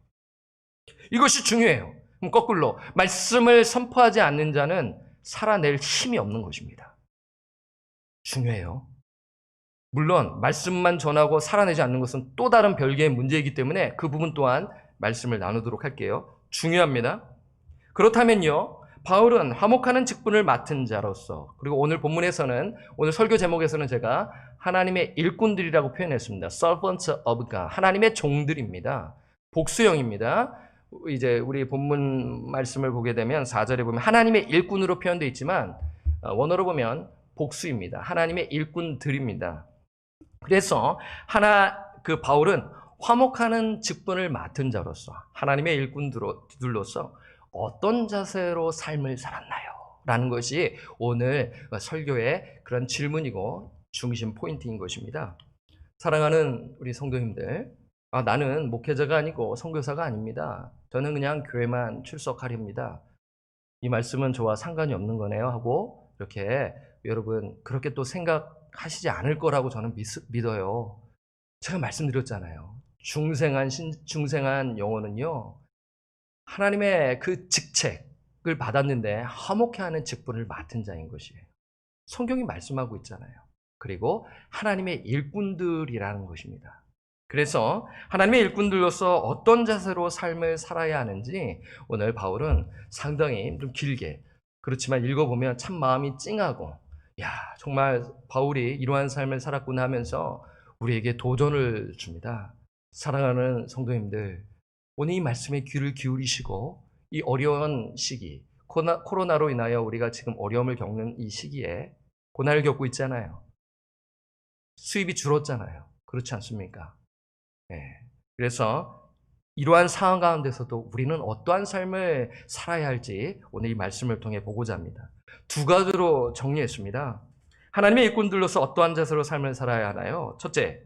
이것이 중요해요. 그럼 거꾸로 말씀을 선포하지 않는 자는 살아낼 힘이 없는 것입니다. 중요해요. 물론 말씀만 전하고 살아내지 않는 것은 또 다른 별개의 문제이기 때문에 그 부분 또한 말씀을 나누도록 할게요. 중요합니다. 그렇다면요, 바울은 화목하는 직분을 맡은 자로서, 그리고 오늘 본문에서는, 오늘 설교 제목에서는 제가 하나님의 일꾼들이라고 표현했습니다. Servants of God. 하나님의 종들입니다. 복수형입니다. 이제 우리 본문 말씀을 보게 되면 4절에 보면 하나님의 일꾼으로 표현되어 있지만 원어로 보면 복수입니다. 하나님의 일꾼들입니다. 그래서 바울은 화목하는 직분을 맡은 자로서 하나님의 일꾼들로서 어떤 자세로 삶을 살았나요? 라는 것이 오늘 설교의 그런 질문이고 중심 포인트인 것입니다. 사랑하는 우리 성도님들, 나는 목회자가 아니고 선교사가 아닙니다. 저는 그냥 교회만 출석하렵니다. 이 말씀은 저와 상관이 없는 거네요 하고 이렇게 여러분 그렇게 또 생각하시지 않을 거라고 저는 믿어요. 제가 말씀드렸잖아요. 중생한 영혼은요. 하나님의 그 직책을 받았는데 화목해하는 직분을 맡은 자인 것이에요. 성경이 말씀하고 있잖아요. 그리고 하나님의 일꾼들이라는 것입니다. 그래서 하나님의 일꾼들로서 어떤 자세로 삶을 살아야 하는지 오늘 바울은 상당히 좀 길게 그렇지만 읽어보면 참 마음이 찡하고 야 정말 바울이 이러한 삶을 살았구나 하면서 우리에게 도전을 줍니다. 사랑하는 성도님들 오늘 이 말씀에 귀를 기울이시고 이 어려운 시기 코로나로 인하여 우리가 지금 어려움을 겪는 이 시기에 고난을 겪고 있잖아요. 수입이 줄었잖아요. 그렇지 않습니까? 네. 그래서 이러한 상황 가운데서도 우리는 어떠한 삶을 살아야 할지 오늘 이 말씀을 통해 보고자 합니다. 두 가지로 정리했습니다. 하나님의 일꾼들로서 어떠한 자세로 삶을 살아야 하나요? 첫째,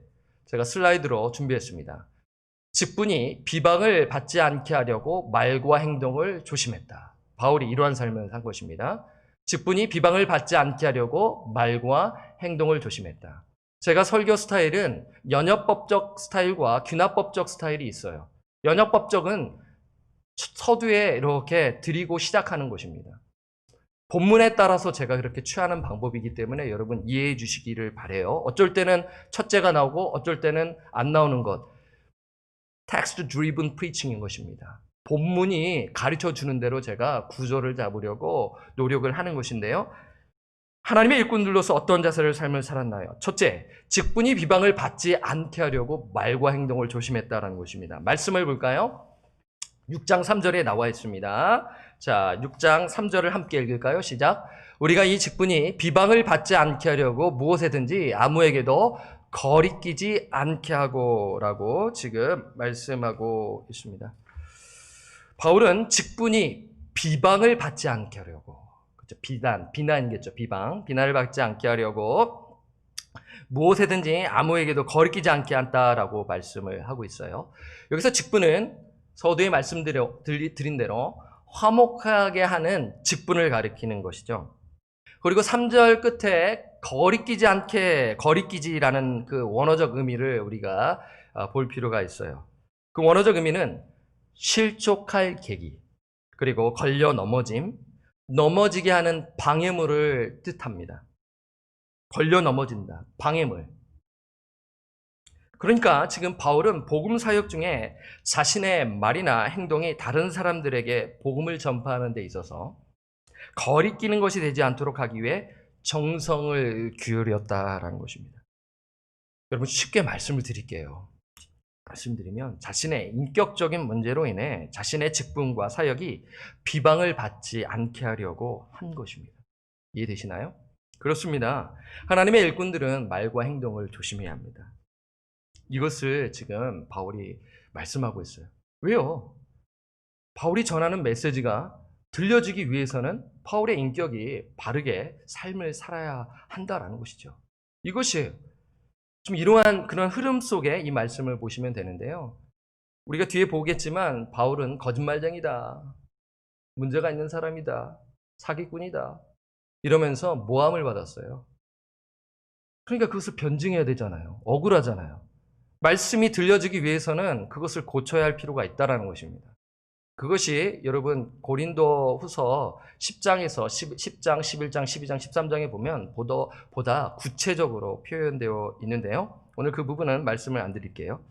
제가 슬라이드로 준비했습니다. 직분이 비방을 받지 않게 하려고 말과 행동을 조심했다. 바울이 이러한 삶을 산 것입니다. 직분이 비방을 받지 않게 하려고 말과 행동을 조심했다. 제가 설교 스타일은 연역법적 스타일과 귀납법적 스타일이 있어요. 연역법적은 서두에 이렇게 드리고 시작하는 것입니다. 본문에 따라서 제가 그렇게 취하는 방법이기 때문에 여러분 이해해 주시기를 바라요. 어쩔 때는 첫째가 나오고 어쩔 때는 안 나오는 것. text driven preaching인 것입니다. 본문이 가르쳐 주는 대로 제가 구조를 잡으려고 노력을 하는 것인데요. 하나님의 일꾼들로서 어떤 자세를 삶을 살았나요? 첫째, 직분이 비방을 받지 않게 하려고 말과 행동을 조심했다라는 것입니다. 말씀을 볼까요? 6장 3절에 나와 있습니다. 자, 6장 3절을 함께 읽을까요? 시작. 우리가 이 직분이 비방을 받지 않게 하려고 무엇에든지 아무에게도 거리끼지 않게 하고라고 지금 말씀하고 있습니다. 바울은 직분이 비방을 받지 않게 하려고, 그렇죠? 비난이겠죠. 비난을 받지 않게 하려고 무엇에든지 아무에게도 거리끼지 않게 한다라고 말씀을 하고 있어요. 여기서 직분은 서두에 말씀드린 대로 화목하게 하는 직분을 가리키는 것이죠. 그리고 3절 끝에 거리끼지라는 그 원어적 의미를 우리가 볼 필요가 있어요. 그 원어적 의미는 실족할 계기, 그리고 걸려 넘어지게 하는 방해물을 뜻합니다. 걸려 넘어진다, 방해물. 그러니까 지금 바울은 복음 사역 중에 자신의 말이나 행동이 다른 사람들에게 복음을 전파하는 데 있어서 거리끼는 것이 되지 않도록 하기 위해 정성을 기울였다라는 것입니다. 여러분 쉽게 말씀을 드릴게요. 말씀드리면 자신의 인격적인 문제로 인해 자신의 직분과 사역이 비방을 받지 않게 하려고 한 것입니다. 이해되시나요? 그렇습니다. 하나님의 일꾼들은 말과 행동을 조심해야 합니다. 이것을 지금 바울이 말씀하고 있어요. 왜요? 바울이 전하는 메시지가 들려지기 위해서는 바울의 인격이 바르게 삶을 살아야 한다라는 것이죠. 이것이에요. 좀 이러한 그런 흐름 속에 이 말씀을 보시면 되는데요. 우리가 뒤에 보겠지만 바울은 거짓말쟁이다. 문제가 있는 사람이다. 사기꾼이다. 이러면서 모함을 받았어요. 그러니까 그것을 변증해야 되잖아요. 억울하잖아요. 말씀이 들려지기 위해서는 그것을 고쳐야 할 필요가 있다는 것입니다. 그것이 여러분 고린도 후서 10장에서 10장, 11장, 12장, 13장에 보면 보다 구체적으로 표현되어 있는데요. 오늘 그 부분은 말씀을 안 드릴게요.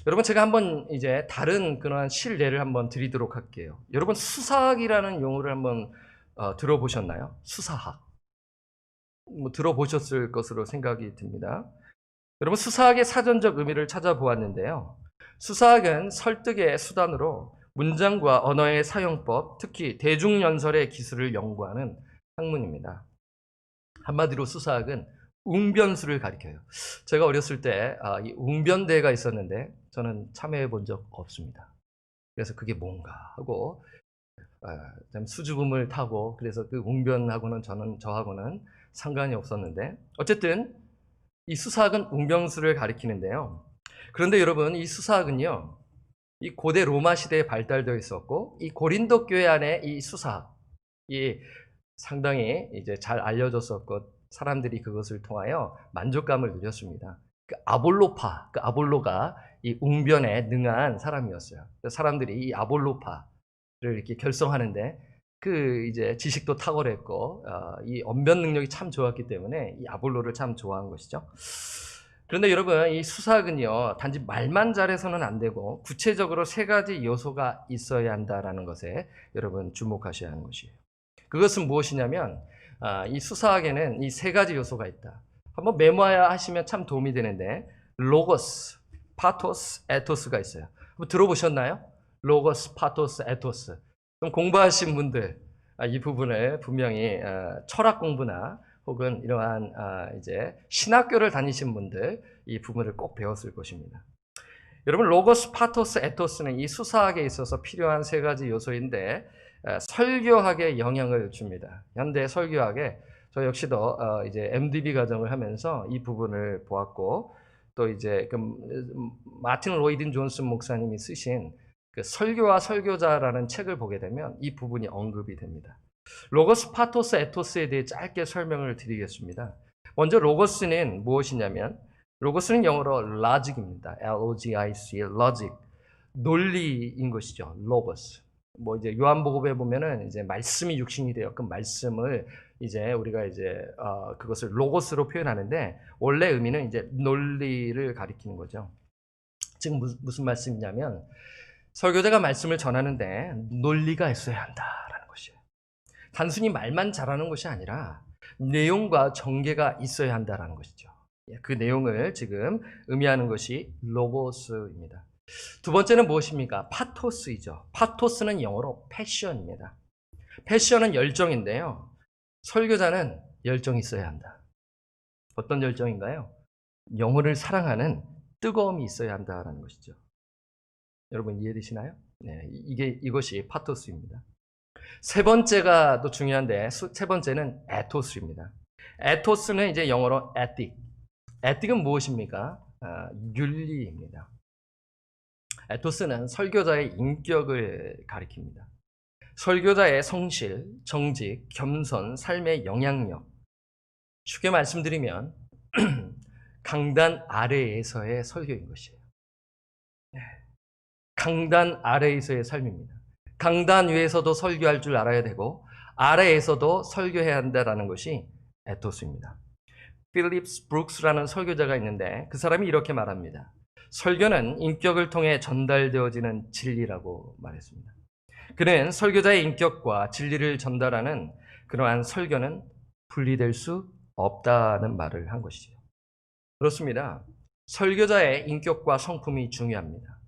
여러분 제가 한번 이제 다른 그런 실례를 한번 드리도록 할게요. 여러분 수사학이라는 용어를 한번 들어보셨나요? 수사학. 들어보셨을 것으로 생각이 듭니다. 여러분 수사학의 사전적 의미를 찾아보았는데요. 수사학은 설득의 수단으로 문장과 언어의 사용법, 특히 대중연설의 기술을 연구하는 학문입니다. 한마디로 수사학은 웅변수를 가리켜요. 제가 어렸을 때 이 웅변대회가 있었는데 저는 참여해 본 적 없습니다. 그래서 그게 뭔가 하고 수줍음을 타고 그래서 그 웅변하고는 저하고는 상관이 없었는데 어쨌든 이 수사학은 웅변수를 가리키는데요. 그런데 여러분, 이 수사학은요, 이 고대 로마 시대에 발달되어 있었고, 이 고린도 교회 안에 이 수사학이 상당히 이제 잘 알려졌었고, 사람들이 그것을 통하여 만족감을 누렸습니다. 그 아볼로파, 그 아볼로가 이 웅변에 능한 사람이었어요. 사람들이 이 아볼로파를 이렇게 결성하는데, 그 이제 지식도 탁월했고, 이 언변 능력이 참 좋았기 때문에 이 아볼로를 참 좋아한 것이죠. 그런데 여러분, 이 수사학은요, 단지 말만 잘해서는 안 되고 구체적으로 세 가지 요소가 있어야 한다라는 것에 여러분 주목하셔야 하는 것이에요. 그것은 무엇이냐면, 이 수사학에는 이 세 가지 요소가 있다. 한번 메모하시면 참 도움이 되는데, 로고스, 파토스, 에토스가 있어요. 한번 들어보셨나요? 로고스, 파토스, 에토스. 좀 공부하신 분들, 이 부분을 분명히 철학 공부나 혹은 이러한 이제 신학교를 다니신 분들 이 부분을 꼭 배웠을 것입니다. 여러분, 로고스, 파토스, 에토스는 이 수사학에 있어서 필요한 세 가지 요소인데 설교학에 영향을 줍니다. 현대 설교학에 저 역시도 이제 MDB 과정을 하면서 이 부분을 보았고, 또 이제 마틴 로이든 존슨 목사님이 쓰신 그 설교와 설교자라는 책을 보게 되면 이 부분이 언급이 됩니다. 로고스, 파토스, 에토스에 대해 짧게 설명을 드리겠습니다. 먼저 로고스는 무엇이냐면, 로고스는 영어로 logic입니다. L-O-G-I-C, logic. 논리인 것이죠. 로고스. 뭐 이제 요한복음에 보면은 이제 말씀이 육신이 되어 그 말씀을 이제 우리가 이제 그것을 로고스로 표현하는데, 원래 의미는 이제 논리를 가리키는 거죠. 지금 무슨 말씀이냐면, 설교자가 말씀을 전하는데 논리가 있어야 한다라는 것이에요. 단순히 말만 잘하는 것이 아니라 내용과 전개가 있어야 한다라는 것이죠. 그 내용을 지금 의미하는 것이 로고스입니다. 두 번째는 무엇입니까? 파토스이죠. 파토스는 영어로 패션입니다. 패션은 열정인데요. 설교자는 열정이 있어야 한다. 어떤 열정인가요? 영혼을 사랑하는 뜨거움이 있어야 한다라는 것이죠. 여러분 이해되시나요? 네, 이것이 파토스입니다. 세 번째가 또 중요한데, 세 번째는 에토스입니다. 에토스는 이제 영어로 ethic. ethic은 무엇입니까? 윤리입니다. 에토스는 설교자의 인격을 가리킵니다. 설교자의 성실, 정직, 겸손, 삶의 영향력. 쉽게 말씀드리면 강단 아래에서의 설교인 것이에요. 강단 아래에서의 삶입니다. 강단 위에서도 설교할 줄 알아야 되고 아래에서도 설교해야 한다는 것이 에토스입니다. 필립스 브룩스라는 설교자가 있는데 그 사람이 이렇게 말합니다. 설교는 인격을 통해 전달되어지는 진리라고 말했습니다. 그는 설교자의 인격과 진리를 전달하는 그러한 설교는 분리될 수 없다는 말을 한 것이죠. 그렇습니다. 설교자의 인격과 성품이 중요합니다.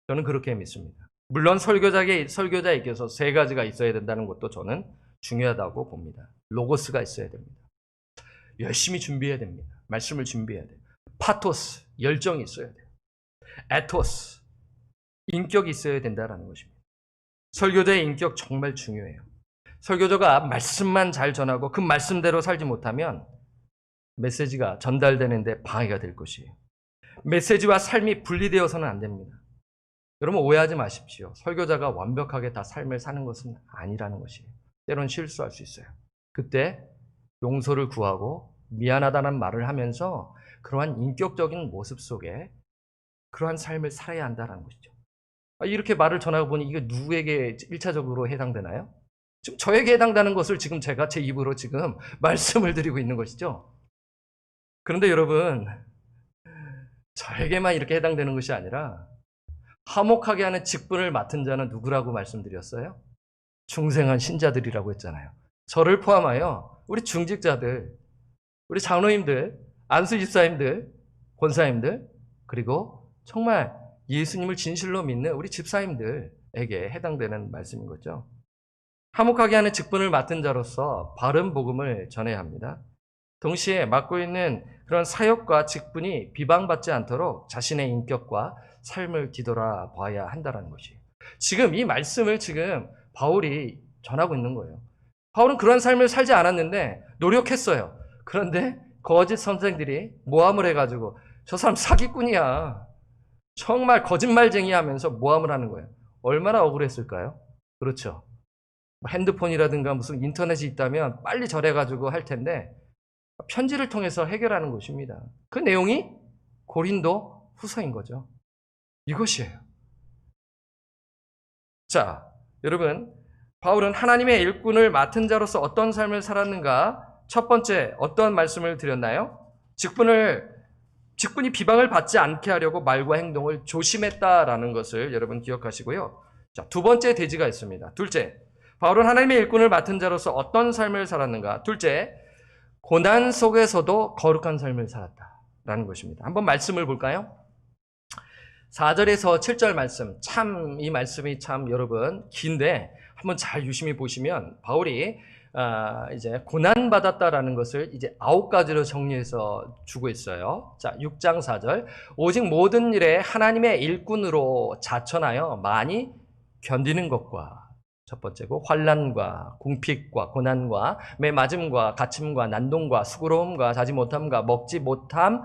저는 그렇게 믿습니다. 물론 설교자에게서 세 가지가 있어야 된다는 것도 저는 중요하다고 봅니다. 로고스가 있어야 됩니다. 열심히 준비해야 됩니다. 말씀을 준비해야 돼요. 파토스, 열정이 있어야 돼요. 에토스, 인격이 있어야 된다는 것입니다. 설교자의 인격 정말 중요해요. 설교자가 말씀만 잘 전하고 그 말씀대로 살지 못하면 메시지가 전달되는데 방해가 될 것이에요. 메시지와 삶이 분리되어서는 안 됩니다. 여러분 오해하지 마십시오. 설교자가 완벽하게 다 삶을 사는 것은 아니라는 것이에요. 때론 실수할 수 있어요. 그때 용서를 구하고 미안하다는 말을 하면서 그러한 인격적인 모습 속에 그러한 삶을 살아야 한다는 것이죠. 이렇게 말을 전하고 보니 이게 누구에게 1차적으로 해당되나요? 지금 저에게 해당되는 것을 지금 제가 제 입으로 지금 말씀을 드리고 있는 것이죠. 그런데 여러분, 저에게만 이렇게 해당되는 것이 아니라 화목하게 하는 직분을 맡은 자는 누구라고 말씀드렸어요? 중생한 신자들이라고 했잖아요. 저를 포함하여 우리 중직자들, 우리 장로님들, 안수 집사님들, 권사님들, 그리고 정말 예수님을 진실로 믿는 우리 집사님들에게 해당되는 말씀인 거죠. 화목하게 하는 직분을 맡은 자로서 바른 복음을 전해야 합니다. 동시에 맡고 있는 그런 사역과 직분이 비방받지 않도록 자신의 인격과 삶을 뒤돌아봐야 한다는 것이에요. 지금 이 말씀을 지금 바울이 전하고 있는 거예요. 바울은 그런 삶을 살지 않았는데 노력했어요. 그런데 거짓 선생들이 모함을 해가지고 저 사람 사기꾼이야. 정말 거짓말쟁이 하면서 모함을 하는 거예요. 얼마나 억울했을까요? 그렇죠. 핸드폰이라든가 무슨 인터넷이 있다면 빨리 절해가지고 할 텐데 편지를 통해서 해결하는 것입니다. 그 내용이 고린도 후서인 거죠. 이것이에요. 자, 여러분, 바울은 하나님의 일꾼을 맡은 자로서 어떤 삶을 살았는가? 첫 번째, 어떤 말씀을 드렸나요? 직분이 비방을 받지 않게 하려고 말과 행동을 조심했다라는 것을 여러분 기억하시고요. 자, 두 번째 대지가 있습니다. 둘째, 바울은 하나님의 일꾼을 맡은 자로서 어떤 삶을 살았는가? 둘째, 고난 속에서도 거룩한 삶을 살았다라는 것입니다. 한번 말씀을 볼까요? 4절에서 7절 말씀, 이 말씀이 참 여러분 긴데 한번 잘 유심히 보시면 바울이 이제 고난받았다라는 것을 이제 9가지로 정리해서 주고 있어요. 자, 6장 4절. 오직 모든 일에 하나님의 일꾼으로 자천하여 많이 견디는 것과 첫 번째고 환난과 궁핍과 고난과 매맞음과 갇힘과 난동과 수고로움과 자지 못함과 먹지 못함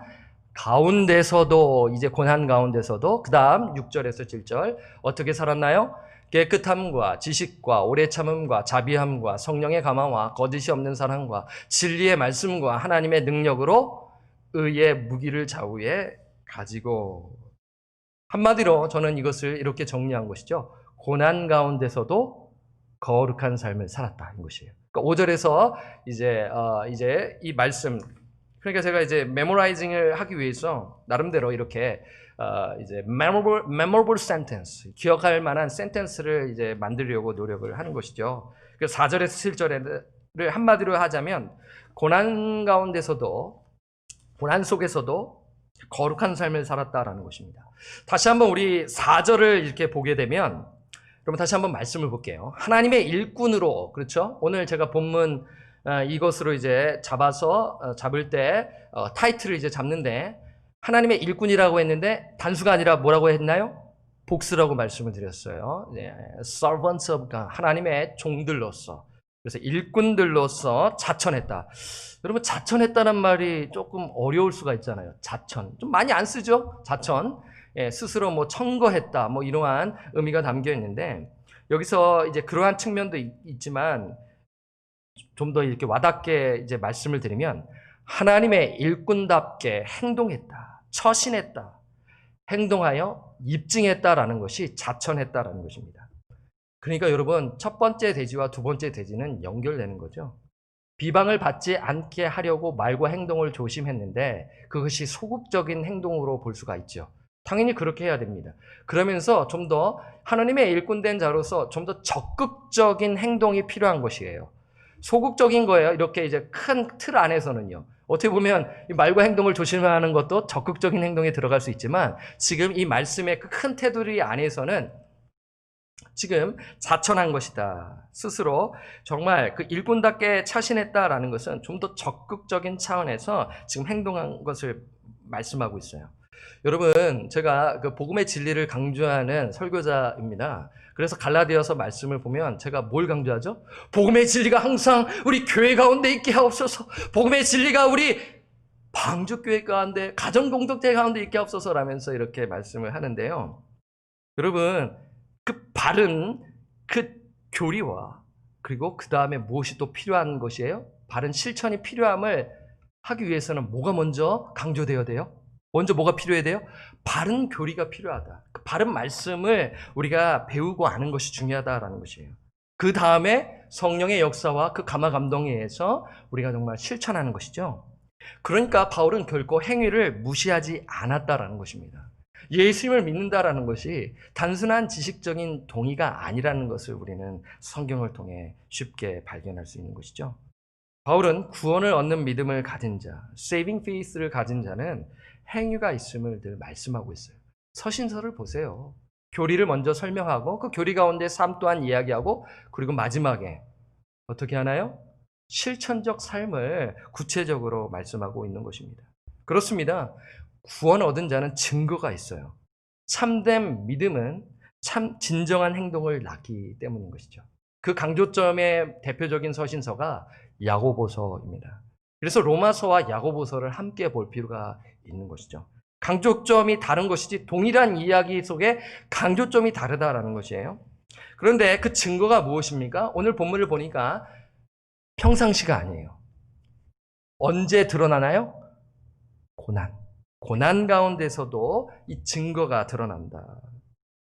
가운데서도 이제 고난 가운데서도 그 다음 6절에서 7절 어떻게 살았나요? 깨끗함과 지식과 오래 참음과 자비함과 성령의 감화와 거짓이 없는 사랑과 진리의 말씀과 하나님의 능력으로 의의 무기를 좌우에 가지고 한마디로 저는 이것을 이렇게 정리한 것이죠. 고난 가운데서도 거룩한 삶을 살았다는 것이에요. 그러니까 5절에서 이제 이 말씀 그러니까 제가 이제 메모라이징을 하기 위해서 나름대로 이렇게 이제 memorable sentence 기억할 만한 센텐스를 이제 만들려고 노력을 하는 것이죠. 그래서 4절에서 7절을 한마디로 하자면 고난 속에서도 거룩한 삶을 살았다라는 것입니다. 다시 한번 우리 4절을 이렇게 보게 되면 그러면 다시 한번 말씀을 볼게요. 하나님의 일꾼으로 그렇죠? 오늘 제가 본문 이것으로 이제 잡을 때 타이틀을 이제 잡는데 하나님의 일꾼이라고 했는데 단수가 아니라 뭐라고 했나요? 복수라고 말씀을 드렸어요. 네, servants of God, 하나님의 종들로서 그래서 일꾼들로서 자천했다. 여러분 자천했다는 말이 조금 어려울 수가 있잖아요. 자천 좀 많이 안 쓰죠? 자천 스스로 뭐 청거했다 뭐 이러한 의미가 담겨 있는데 여기서 이제 그러한 측면도 있지만 좀 더 이렇게 와닿게 이제 말씀을 드리면 하나님의 일꾼답게 행동했다, 처신했다, 행동하여 입증했다라는 것이 자천했다라는 것입니다. 그러니까 여러분 첫 번째 대지와 두 번째 대지는 연결되는 거죠. 비방을 받지 않게 하려고 말과 행동을 조심했는데 그것이 소극적인 행동으로 볼 수가 있죠. 당연히 그렇게 해야 됩니다. 그러면서 좀 더 하나님의 일꾼된 자로서 좀 더 적극적인 행동이 필요한 것이에요. 소극적인 거예요. 이렇게 이제 큰 틀 안에서는요. 어떻게 보면 이 말과 행동을 조심하는 것도 적극적인 행동에 들어갈 수 있지만 지금 이 말씀의 그 큰 테두리 안에서는 지금 자천한 것이다. 스스로 정말 그 일꾼답게 처신했다라는 것은 좀 더 적극적인 차원에서 지금 행동한 것을 말씀하고 있어요. 여러분, 제가 그 복음의 진리를 강조하는 설교자입니다. 그래서 갈라디아서 말씀을 보면 제가 뭘 강조하죠? 복음의 진리가 항상 우리 교회 가운데 있게 하옵소서. 복음의 진리가 우리 방주교회 가운데, 가정공동체 가운데 있게 하옵소서라면서 이렇게 말씀을 하는데요. 여러분, 그 바른 그 교리와 그리고 그 다음에 무엇이 또 필요한 것이에요? 바른 실천이 필요함을 하기 위해서는 뭐가 먼저 강조되어야 돼요? 먼저 뭐가 필요해야 돼요? 바른 교리가 필요하다. 그 바른 말씀을 우리가 배우고 아는 것이 중요하다라는 것이에요. 그 다음에 성령의 역사와 그 감화 감동에 의해서 우리가 정말 실천하는 것이죠. 그러니까 바울은 결코 행위를 무시하지 않았다라는 것입니다. 예수님을 믿는다라는 것이 단순한 지식적인 동의가 아니라는 것을 우리는 성경을 통해 쉽게 발견할 수 있는 것이죠. 바울은 구원을 얻는 믿음을 가진 자, saving faith를 가진 자는 행위가 있음을 늘 말씀하고 있어요. 서신서를 보세요. 교리를 먼저 설명하고 그 교리 가운데 삶 또한 이야기하고 그리고 마지막에 어떻게 하나요? 실천적 삶을 구체적으로 말씀하고 있는 것입니다. 그렇습니다. 구원 얻은 자는 증거가 있어요. 참된 믿음은 참 진정한 행동을 낳기 때문인 것이죠. 그 강조점의 대표적인 서신서가 야고보서입니다. 그래서 로마서와 야고보서를 함께 볼 필요가 있는 것이죠. 강조점이 다른 것이지 동일한 이야기 속에 강조점이 다르다라는 것이에요. 그런데 그 증거가 무엇입니까? 오늘 본문을 보니까 평상시가 아니에요. 언제 드러나나요? 고난. 고난 가운데서도 이 증거가 드러난다.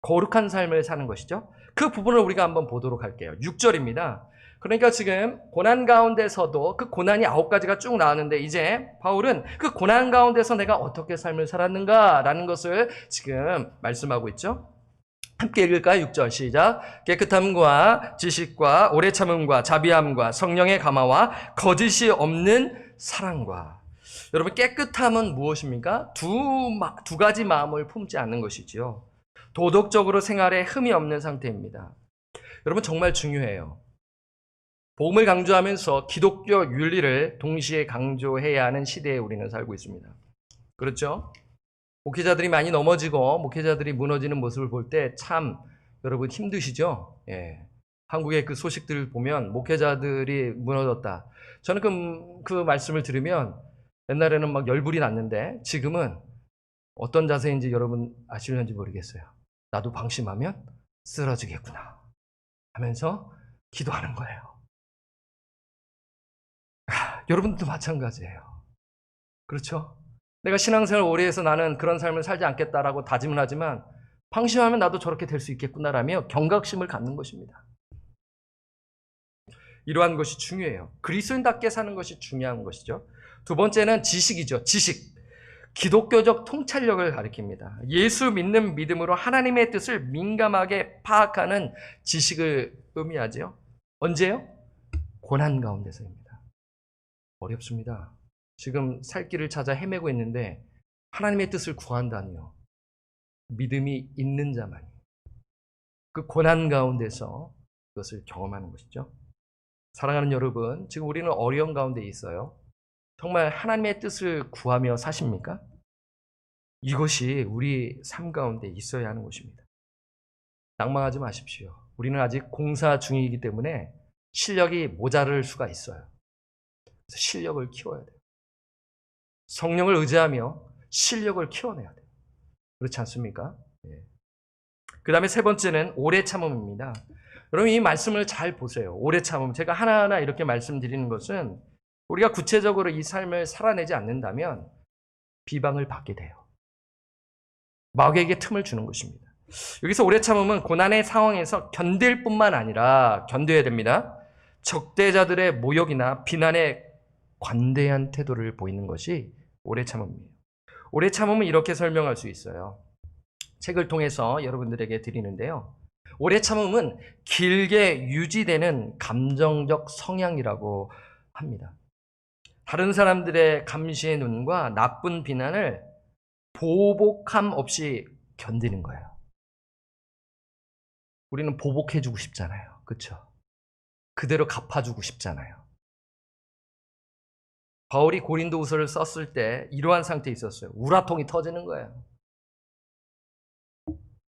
거룩한 삶을 사는 것이죠. 그 부분을 우리가 한번 보도록 할게요. 6절입니다. 그러니까 지금 고난 가운데서도 그 고난이 9가지가 쭉 나왔는데 이제 바울은 그 고난 가운데서 내가 어떻게 삶을 살았는가라는 것을 지금 말씀하고 있죠. 함께 읽을까요? 6절 시작. 깨끗함과 지식과 오래 참음과 자비함과 성령의 감화와 거짓이 없는 사랑과. 여러분, 깨끗함은 무엇입니까? 두 가지 마음을 품지 않는 것이지요. 도덕적으로 생활에 흠이 없는 상태입니다. 여러분, 정말 중요해요. 복음을 강조하면서 기독교 윤리를 동시에 강조해야 하는 시대에 우리는 살고 있습니다. 그렇죠? 목회자들이 많이 넘어지고 목회자들이 무너지는 모습을 볼 때 참 여러분 힘드시죠? 예. 한국의 그 소식들을 보면 목회자들이 무너졌다. 저는 그 말씀을 들으면 옛날에는 막 열불이 났는데 지금은 어떤 자세인지 여러분 아시는지 모르겠어요. 나도 방심하면 쓰러지겠구나 하면서 기도하는 거예요. 여러분들도 마찬가지예요. 그렇죠? 내가 신앙생활 오래 해서 나는 그런 삶을 살지 않겠다라고 다짐을 하지만 방심하면 나도 저렇게 될 수 있겠구나라며 경각심을 갖는 것입니다. 이러한 것이 중요해요. 그리스도인답게 사는 것이 중요한 것이죠. 두 번째는 지식이죠. 지식. 기독교적 통찰력을 가리킵니다. 예수 믿는 믿음으로 하나님의 뜻을 민감하게 파악하는 지식을 의미하죠. 언제요? 고난 가운데서입니다. 어렵습니다. 지금 살 길을 찾아 헤매고 있는데 하나님의 뜻을 구한다니요. 믿음이 있는 자만이 그 고난 가운데서 그것을 경험하는 것이죠. 사랑하는 여러분, 지금 우리는 어려운 가운데 있어요. 정말 하나님의 뜻을 구하며 사십니까? 이것이 우리 삶 가운데 있어야 하는 것입니다. 낭망하지 마십시오. 우리는 아직 공사 중이기 때문에 실력이 모자랄 수가 있어요. 그래서 실력을 키워야 돼요. 성령을 의지하며 실력을 키워내야 돼요. 그렇지 않습니까? 예. 그 다음에 세 번째는 오래 참음입니다. 여러분, 이 말씀을 잘 보세요. 오래 참음. 제가 하나하나 이렇게 말씀드리는 것은 우리가 구체적으로 이 삶을 살아내지 않는다면 비방을 받게 돼요. 마귀에게 틈을 주는 것입니다. 여기서 오래 참음은 고난의 상황에서 견딜 뿐만 아니라 견뎌야 됩니다. 적대자들의 모욕이나 비난에 관대한 태도를 보이는 것이 오래 참음이에요. 오래 참음은 이렇게 설명할 수 있어요. 책을 통해서 여러분들에게 드리는데요. 오래 참음은 길게 유지되는 감정적 성향이라고 합니다. 다른 사람들의 감시의 눈과 나쁜 비난을 보복함 없이 견디는 거예요. 우리는 보복해주고 싶잖아요. 그렇죠? 그대로 갚아주고 싶잖아요. 바울이 고린도후서를 썼을 때 이러한 상태에 있었어요. 우라통이 터지는 거예요.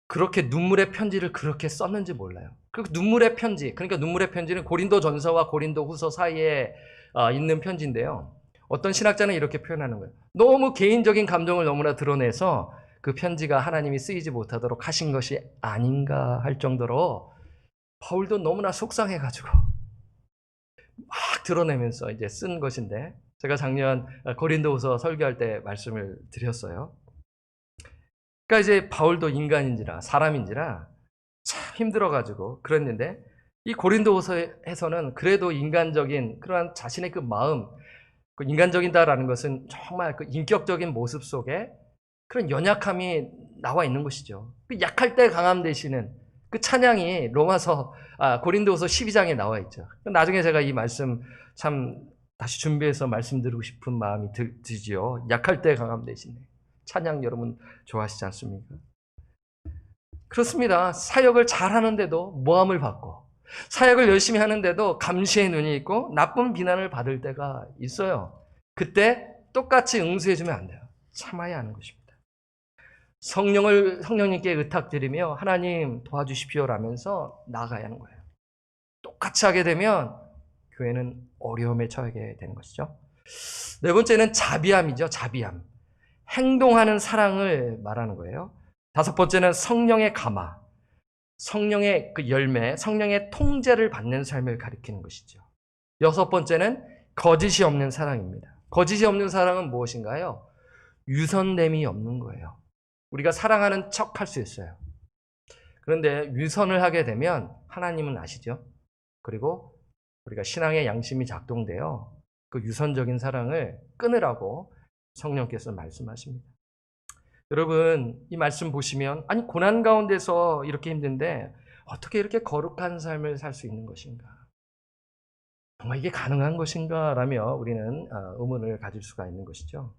그렇게 눈물의 편지를 그렇게 썼는지 몰라요. 그 눈물의 편지, 그러니까 눈물의 편지는 고린도전서와 고린도후서 사이에 있는 편지인데요. 어떤 신학자는 이렇게 표현하는 거예요. 너무 개인적인 감정을 너무나 드러내서 그 편지가 하나님이 쓰이지 못하도록 하신 것이 아닌가 할 정도로 바울도 너무나 속상해가지고 막 드러내면서 이제 쓴 것인데, 제가 작년 고린도후서 설교할 때 말씀을 드렸어요. 그러니까 이제 바울도 인간인지라 사람인지라 참 힘들어가지고 그랬는데, 이 고린도후서에서는 그래도 인간적인 그러한 자신의 그 마음, 그 인간적이다라는 것은 정말 그 인격적인 모습 속에 그런 연약함이 나와 있는 것이죠. 그 약할 때 강함 되시는 그 찬양이 고린도후서 12장에 나와 있죠. 나중에 제가 이 말씀 참 다시 준비해서 말씀드리고 싶은 마음이 들지요. 약할 때 강함 되시네. 찬양 여러분 좋아하시지 않습니까? 그렇습니다. 사역을 잘하는데도 모함을 받고, 사역을 열심히 하는데도 감시의 눈이 있고 나쁜 비난을 받을 때가 있어요. 그때 똑같이 응수해주면 안 돼요. 참아야 하는 것입니다. 성령님께 의탁드리며 하나님 도와주십시오라면서 나아가야 하는 거예요. 똑같이 하게 되면 교회는 어려움에 처하게 되는 것이죠. 네 번째는 자비함이죠. 자비함. 행동하는 사랑을 말하는 거예요. 다섯 번째는 성령의 감화, 성령의 그 열매, 성령의 통제를 받는 삶을 가리키는 것이죠. 여섯 번째는 거짓이 없는 사랑입니다. 거짓이 없는 사랑은 무엇인가요? 유선됨이 없는 거예요. 우리가 사랑하는 척 할 수 있어요. 그런데 유선을 하게 되면 하나님은 아시죠? 그리고 우리가 신앙의 양심이 작동되어 그 유선적인 사랑을 끊으라고 성령께서 말씀하십니다. 여러분, 이 말씀 보시면 아니 고난 가운데서 이렇게 힘든데 어떻게 이렇게 거룩한 삶을 살 수 있는 것인가? 정말 이게 가능한 것인가? 라며 우리는 의문을 가질 수가 있는 것이죠.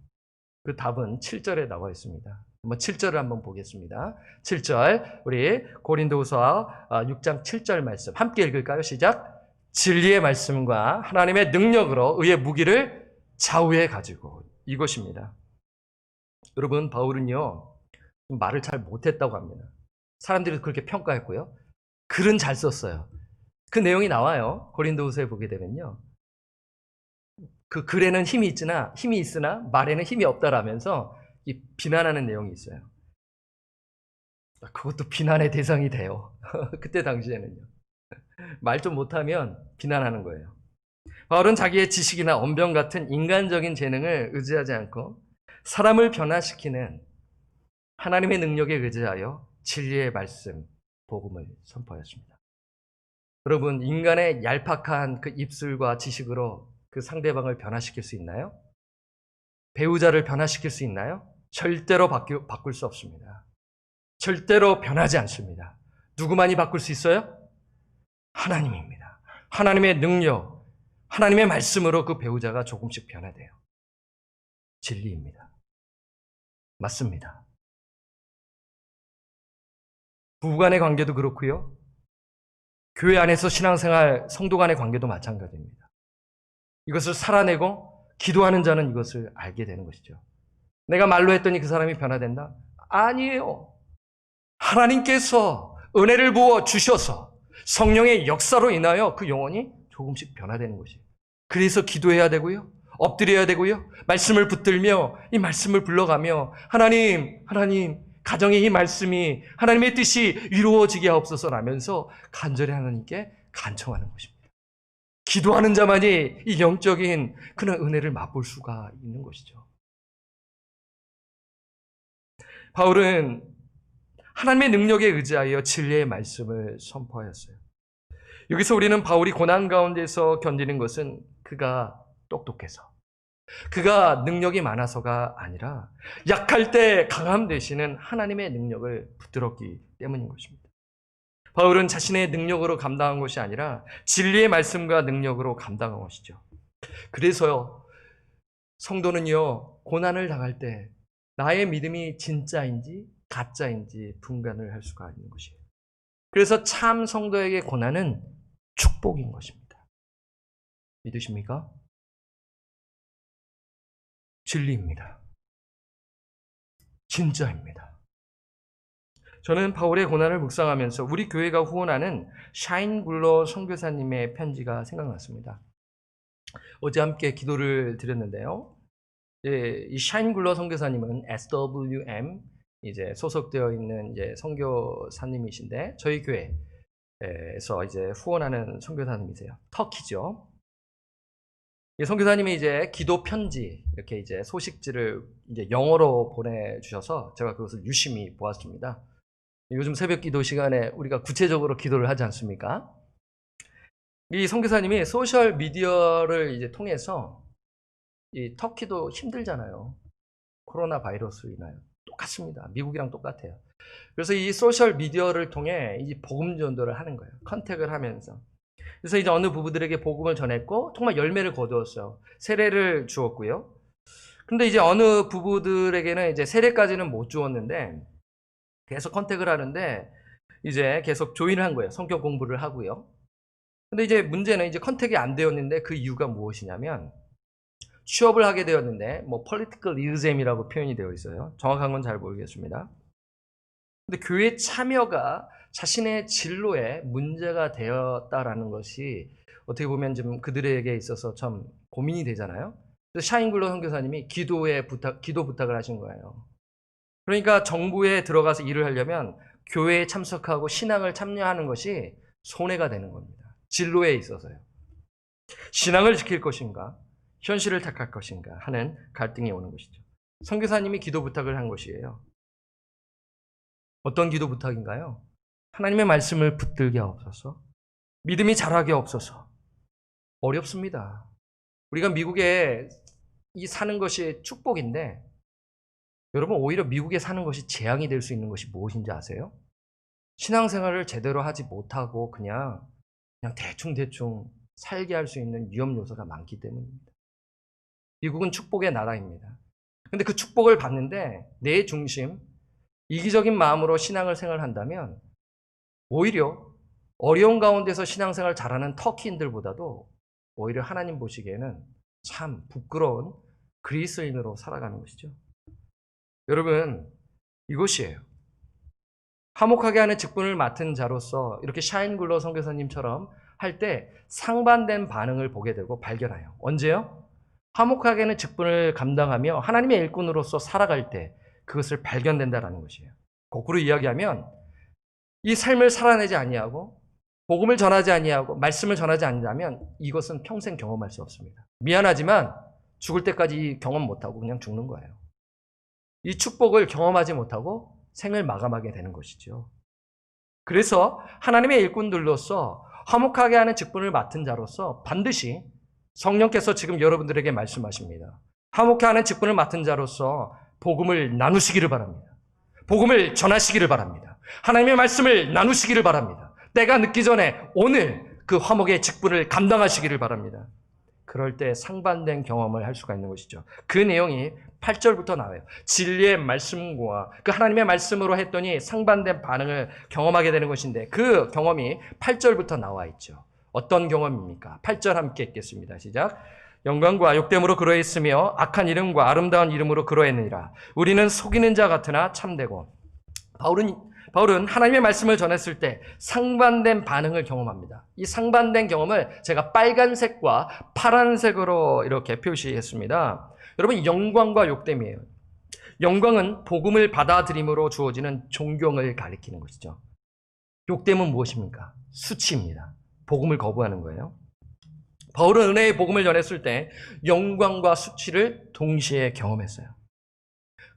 그 답은 7절에 나와 있습니다. 한번 7절을 한번 보겠습니다. 7절 우리 고린도후서 6장 7절 말씀 함께 읽을까요? 시작. 진리의 말씀과 하나님의 능력으로 의의 무기를 좌우에 가지고 이것입니다. 여러분 바울은요 말을 잘 못했다고 합니다. 사람들이 그렇게 평가했고요. 글은 잘 썼어요. 그 내용이 나와요. 고린도후서에 보게 되면요. 그 글에는 힘이 있으나 말에는 힘이 없다라면서 이 비난하는 내용이 있어요. 그것도 비난의 대상이 돼요. 그때 당시에는요. 말 좀 못하면 비난하는 거예요. 바울은 자기의 지식이나 언변 같은 인간적인 재능을 의지하지 않고 사람을 변화시키는 하나님의 능력에 의지하여 진리의 말씀, 복음을 선포하였습니다. 여러분, 인간의 얄팍한 그 입술과 지식으로 그 상대방을 변화시킬 수 있나요? 배우자를 변화시킬 수 있나요? 절대로 바꿀 수 없습니다. 절대로 변하지 않습니다. 누구만이 바꿀 수 있어요? 하나님입니다. 하나님의 능력, 하나님의 말씀으로 그 배우자가 조금씩 변화돼요. 진리입니다. 맞습니다. 부부간의 관계도 그렇고요. 교회 안에서 신앙생활, 성도 간의 관계도 마찬가지입니다. 이것을 살아내고 기도하는 자는 이것을 알게 되는 것이죠. 내가 말로 했더니 그 사람이 변화된다? 아니에요. 하나님께서 은혜를 부어 주셔서 성령의 역사로 인하여 그 영혼이 조금씩 변화되는 것이에요. 그래서 기도해야 되고요. 엎드려야 되고요. 말씀을 붙들며 이 말씀을 불러가며 하나님, 가정의 이 말씀이 하나님의 뜻이 이루어지게 하옵소서라면서 간절히 하나님께 간청하는 것입니다. 기도하는 자만이 이 영적인 그런 은혜를 맛볼 수가 있는 것이죠. 바울은 하나님의 능력에 의지하여 진리의 말씀을 선포하였어요. 여기서 우리는 바울이 고난 가운데서 견디는 것은 그가 똑똑해서, 그가 능력이 많아서가 아니라 약할 때 강함 되시는 하나님의 능력을 붙들었기 때문인 것입니다. 바울은 자신의 능력으로 감당한 것이 아니라 진리의 말씀과 능력으로 감당한 것이죠. 그래서요, 성도는요, 고난을 당할 때 나의 믿음이 진짜인지 가짜인지 분간을 할 수가 있는 것이에요. 그래서 참 성도에게 고난은 축복인 것입니다. 믿으십니까? 진리입니다. 진짜입니다. 저는 바울의 고난을 묵상하면서 우리 교회가 후원하는 샤인굴러 선교사님의 편지가 생각났습니다. 어제 함께 기도를 드렸는데요. 이 샤인굴러 선교사님은 SWM 이제 소속되어 있는 이제 선교사님이신데 저희 교회에서 이제 후원하는 선교사님이세요. 터키죠. 이 선교사님이 이제 기도 편지 이렇게 이제 소식지를 이제 영어로 보내주셔서 제가 그것을 유심히 보았습니다. 요즘 새벽 기도 시간에 우리가 구체적으로 기도를 하지 않습니까? 이 선교사님이 소셜 미디어를 이제 통해서 이 터키도 힘들잖아요. 코로나 바이러스로 인하여 똑같습니다. 미국이랑 똑같아요. 그래서 이 소셜 미디어를 통해 이 복음 전도를 하는 거예요. 컨택을 하면서. 그래서 이제 어느 부부들에게 복음을 전했고 정말 열매를 거두었어요. 세례를 주었고요. 근데 이제 어느 부부들에게는 이제 세례까지는 못 주었는데 계속 컨택을 하는데 이제 계속 조인을 한 거예요. 성경 공부를 하고요. 근데 이제 문제는 이제 컨택이 안 되었는데 그 이유가 무엇이냐면 취업을 하게 되었는데 뭐 politicalism이라고 표현이 되어 있어요. 정확한 건 잘 모르겠습니다. 근데 교회 참여가 자신의 진로에 문제가 되었다라는 것이 어떻게 보면 좀 그들에게 있어서 참 고민이 되잖아요. 그래서 샤인글러 선교사님이 기도 부탁을 하신 거예요. 그러니까 정부에 들어가서 일을 하려면 교회에 참석하고 신앙을 참여하는 것이 손해가 되는 겁니다. 진로에 있어서요. 신앙을 지킬 것인가, 현실을 택할 것인가 하는 갈등이 오는 것이죠. 선교사님이 기도 부탁을 한 것이에요. 어떤 기도 부탁인가요? 하나님의 말씀을 붙들게 하옵소서. 믿음이 자라게 하옵소서. 어렵습니다. 우리가 미국에 사는 것이 축복인데 여러분 오히려 미국에 사는 것이 재앙이 될 수 있는 것이 무엇인지 아세요? 신앙생활을 제대로 하지 못하고 그냥 대충 살게 할 수 있는 위험 요소가 많기 때문입니다. 미국은 축복의 나라입니다. 근데 그 축복을 받는데 내 중심, 이기적인 마음으로 신앙을 생활한다면 오히려 어려운 가운데서 신앙생활 잘하는 터키인들보다도 오히려 하나님 보시기에는 참 부끄러운 그리스인으로 살아가는 것이죠. 여러분, 이것이에요. 화목하게 하는 직분을 맡은 자로서 이렇게 샤인글러 선교사님처럼 할 때 상반된 반응을 보게 되고 발견해요. 언제요? 화목하게 하는 직분을 감당하며 하나님의 일꾼으로서 살아갈 때 그것을 발견된다라는 것이에요. 거꾸로 이야기하면 이 삶을 살아내지 아니하고 복음을 전하지 아니하고 말씀을 전하지 않는다면 이것은 평생 경험할 수 없습니다. 미안하지만 죽을 때까지 경험 못하고 그냥 죽는 거예요. 이 축복을 경험하지 못하고 생을 마감하게 되는 것이죠. 그래서 하나님의 일꾼들로서 화목하게 하는 직분을 맡은 자로서 반드시 성령께서 지금 여러분들에게 말씀하십니다. 화목하게 하는 직분을 맡은 자로서 복음을 나누시기를 바랍니다. 복음을 전하시기를 바랍니다. 하나님의 말씀을 나누시기를 바랍니다. 때가 늦기 전에 오늘 그 화목의 직분을 감당하시기를 바랍니다. 그럴 때 상반된 경험을 할 수가 있는 것이죠. 그 내용이 8절부터 나와요. 진리의 말씀과 그 하나님의 말씀으로 했더니 상반된 반응을 경험하게 되는 것인데 그 경험이 8절부터 나와 있죠. 어떤 경험입니까? 8절 함께 읽겠습니다. 시작. 영광과 욕됨으로 그러했으며 악한 이름과 아름다운 이름으로 그러했느니라. 우리는 속이는 자 같으나 참되고. 바울은 하나님의 말씀을 전했을 때 상반된 반응을 경험합니다. 이 상반된 경험을 제가 빨간색과 파란색으로 이렇게 표시했습니다. 여러분, 영광과 욕됨이에요. 영광은 복음을 받아들임으로 주어지는 존경을 가리키는 것이죠. 욕됨은 무엇입니까? 수치입니다. 복음을 거부하는 거예요. 바울은 은혜의 복음을 전했을 때 영광과 수치를 동시에 경험했어요.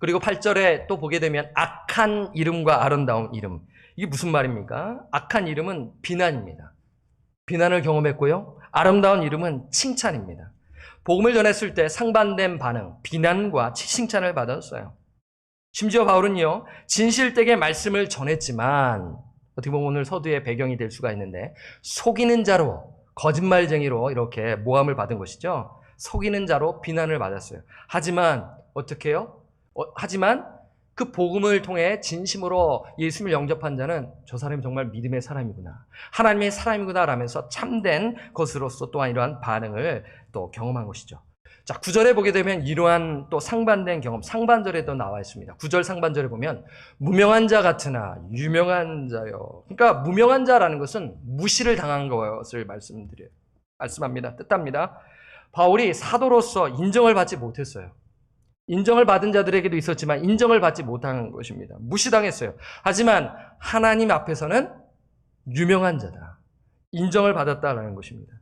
그리고 8절에 또 보게 되면 악한 이름과 아름다운 이름. 이게 무슨 말입니까? 악한 이름은 비난입니다. 비난을 경험했고요. 아름다운 이름은 칭찬입니다. 복음을 전했을 때 상반된 반응, 비난과 칭찬을 받았어요. 심지어 바울은요, 진실되게 말씀을 전했지만 어떻게 보면 오늘 서두의 배경이 될 수가 있는데 속이는 자로, 거짓말쟁이로 이렇게 모함을 받은 것이죠. 속이는 자로 비난을 받았어요. 하지만 어떻게 해요? 하지만 그 복음을 통해 진심으로 예수님을 영접한 자는 저 사람이 정말 믿음의 사람이구나, 하나님의 사람이구나 라면서 참된 것으로서 또한 이러한 반응을 또 경험한 것이죠. 자, 9절에 보게 되면 이러한 또 상반된 경험, 상반절에도 나와 있습니다. 9절 상반절에 보면 무명한 자 같으나 유명한 자요. 그러니까 무명한 자라는 것은 무시를 당한 것을 말씀합니다. 뜻합니다. 바울이 사도로서 인정을 받지 못했어요. 인정을 받은 자들에게도 있었지만 인정을 받지 못한 것입니다. 무시당했어요. 하지만 하나님 앞에서는 유명한 자다, 인정을 받았다라는 것입니다.